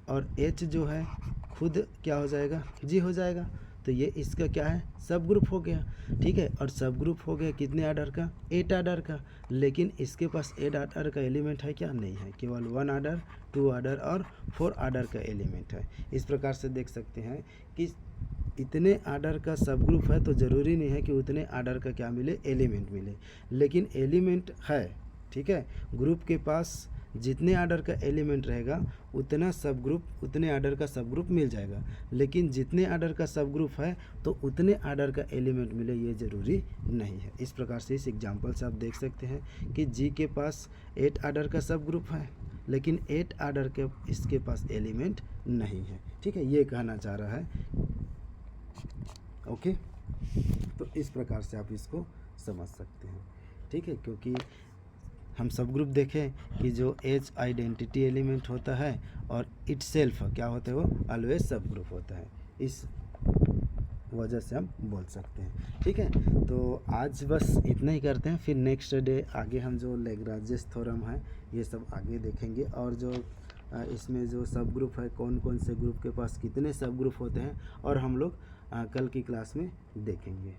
और H जो है खुद क्या हो जाएगा, G हो जाएगा। तो ये इसका क्या है, सब ग्रुप हो गया, ठीक है। और सब ग्रुप हो गया कितने आर्डर का, 8 आर्डर का। लेकिन इसके पास 8 आर्डर का एलिमेंट है क्या, नहीं है, केवल 1 आर्डर, 2 आर्डर और 4 आर्डर का एलिमेंट है। इस प्रकार से देख सकते हैं कि इतने आर्डर का सब ग्रुप है, तो ज़रूरी नहीं है कि उतने आर्डर का क्या मिले, एलिमेंट मिले। लेकिन एलिमेंट है, ठीक है, ग्रुप के पास जितने आर्डर का एलिमेंट रहेगा उतना सब ग्रुप, उतने आर्डर का सब ग्रुप मिल जाएगा। लेकिन जितने आर्डर का सब ग्रुप है, तो उतने आर्डर का एलिमेंट मिले, ये ज़रूरी नहीं है। इस प्रकार से इस एग्जांपल से आप देख सकते हैं कि G के पास 8 आर्डर का सब ग्रुप है, लेकिन 8 आर्डर के इसके पास एलिमेंट नहीं है, ठीक है, ये कहना चाह रहा है। ओके, तो इस प्रकार से आप इसको समझ सकते हैं, ठीक है। क्योंकि हम सब ग्रुप देखें कि जो एज आइडेंटिटी एलिमेंट होता है और इटसेल्फ क्या होता है, वो ऑलवेज सब ग्रुप होता है, इस वजह से हम बोल सकते हैं, ठीक है। तो आज बस इतना ही करते हैं, फिर नेक्स्ट डे आगे हम जो लैग्रांजेस थ्योरम है ये सब आगे देखेंगे, और जो इसमें जो सब ग्रुप है, कौन कौन से ग्रुप के पास कितने सब ग्रुप होते हैं, और हम लोग कल की क्लास में देखेंगे।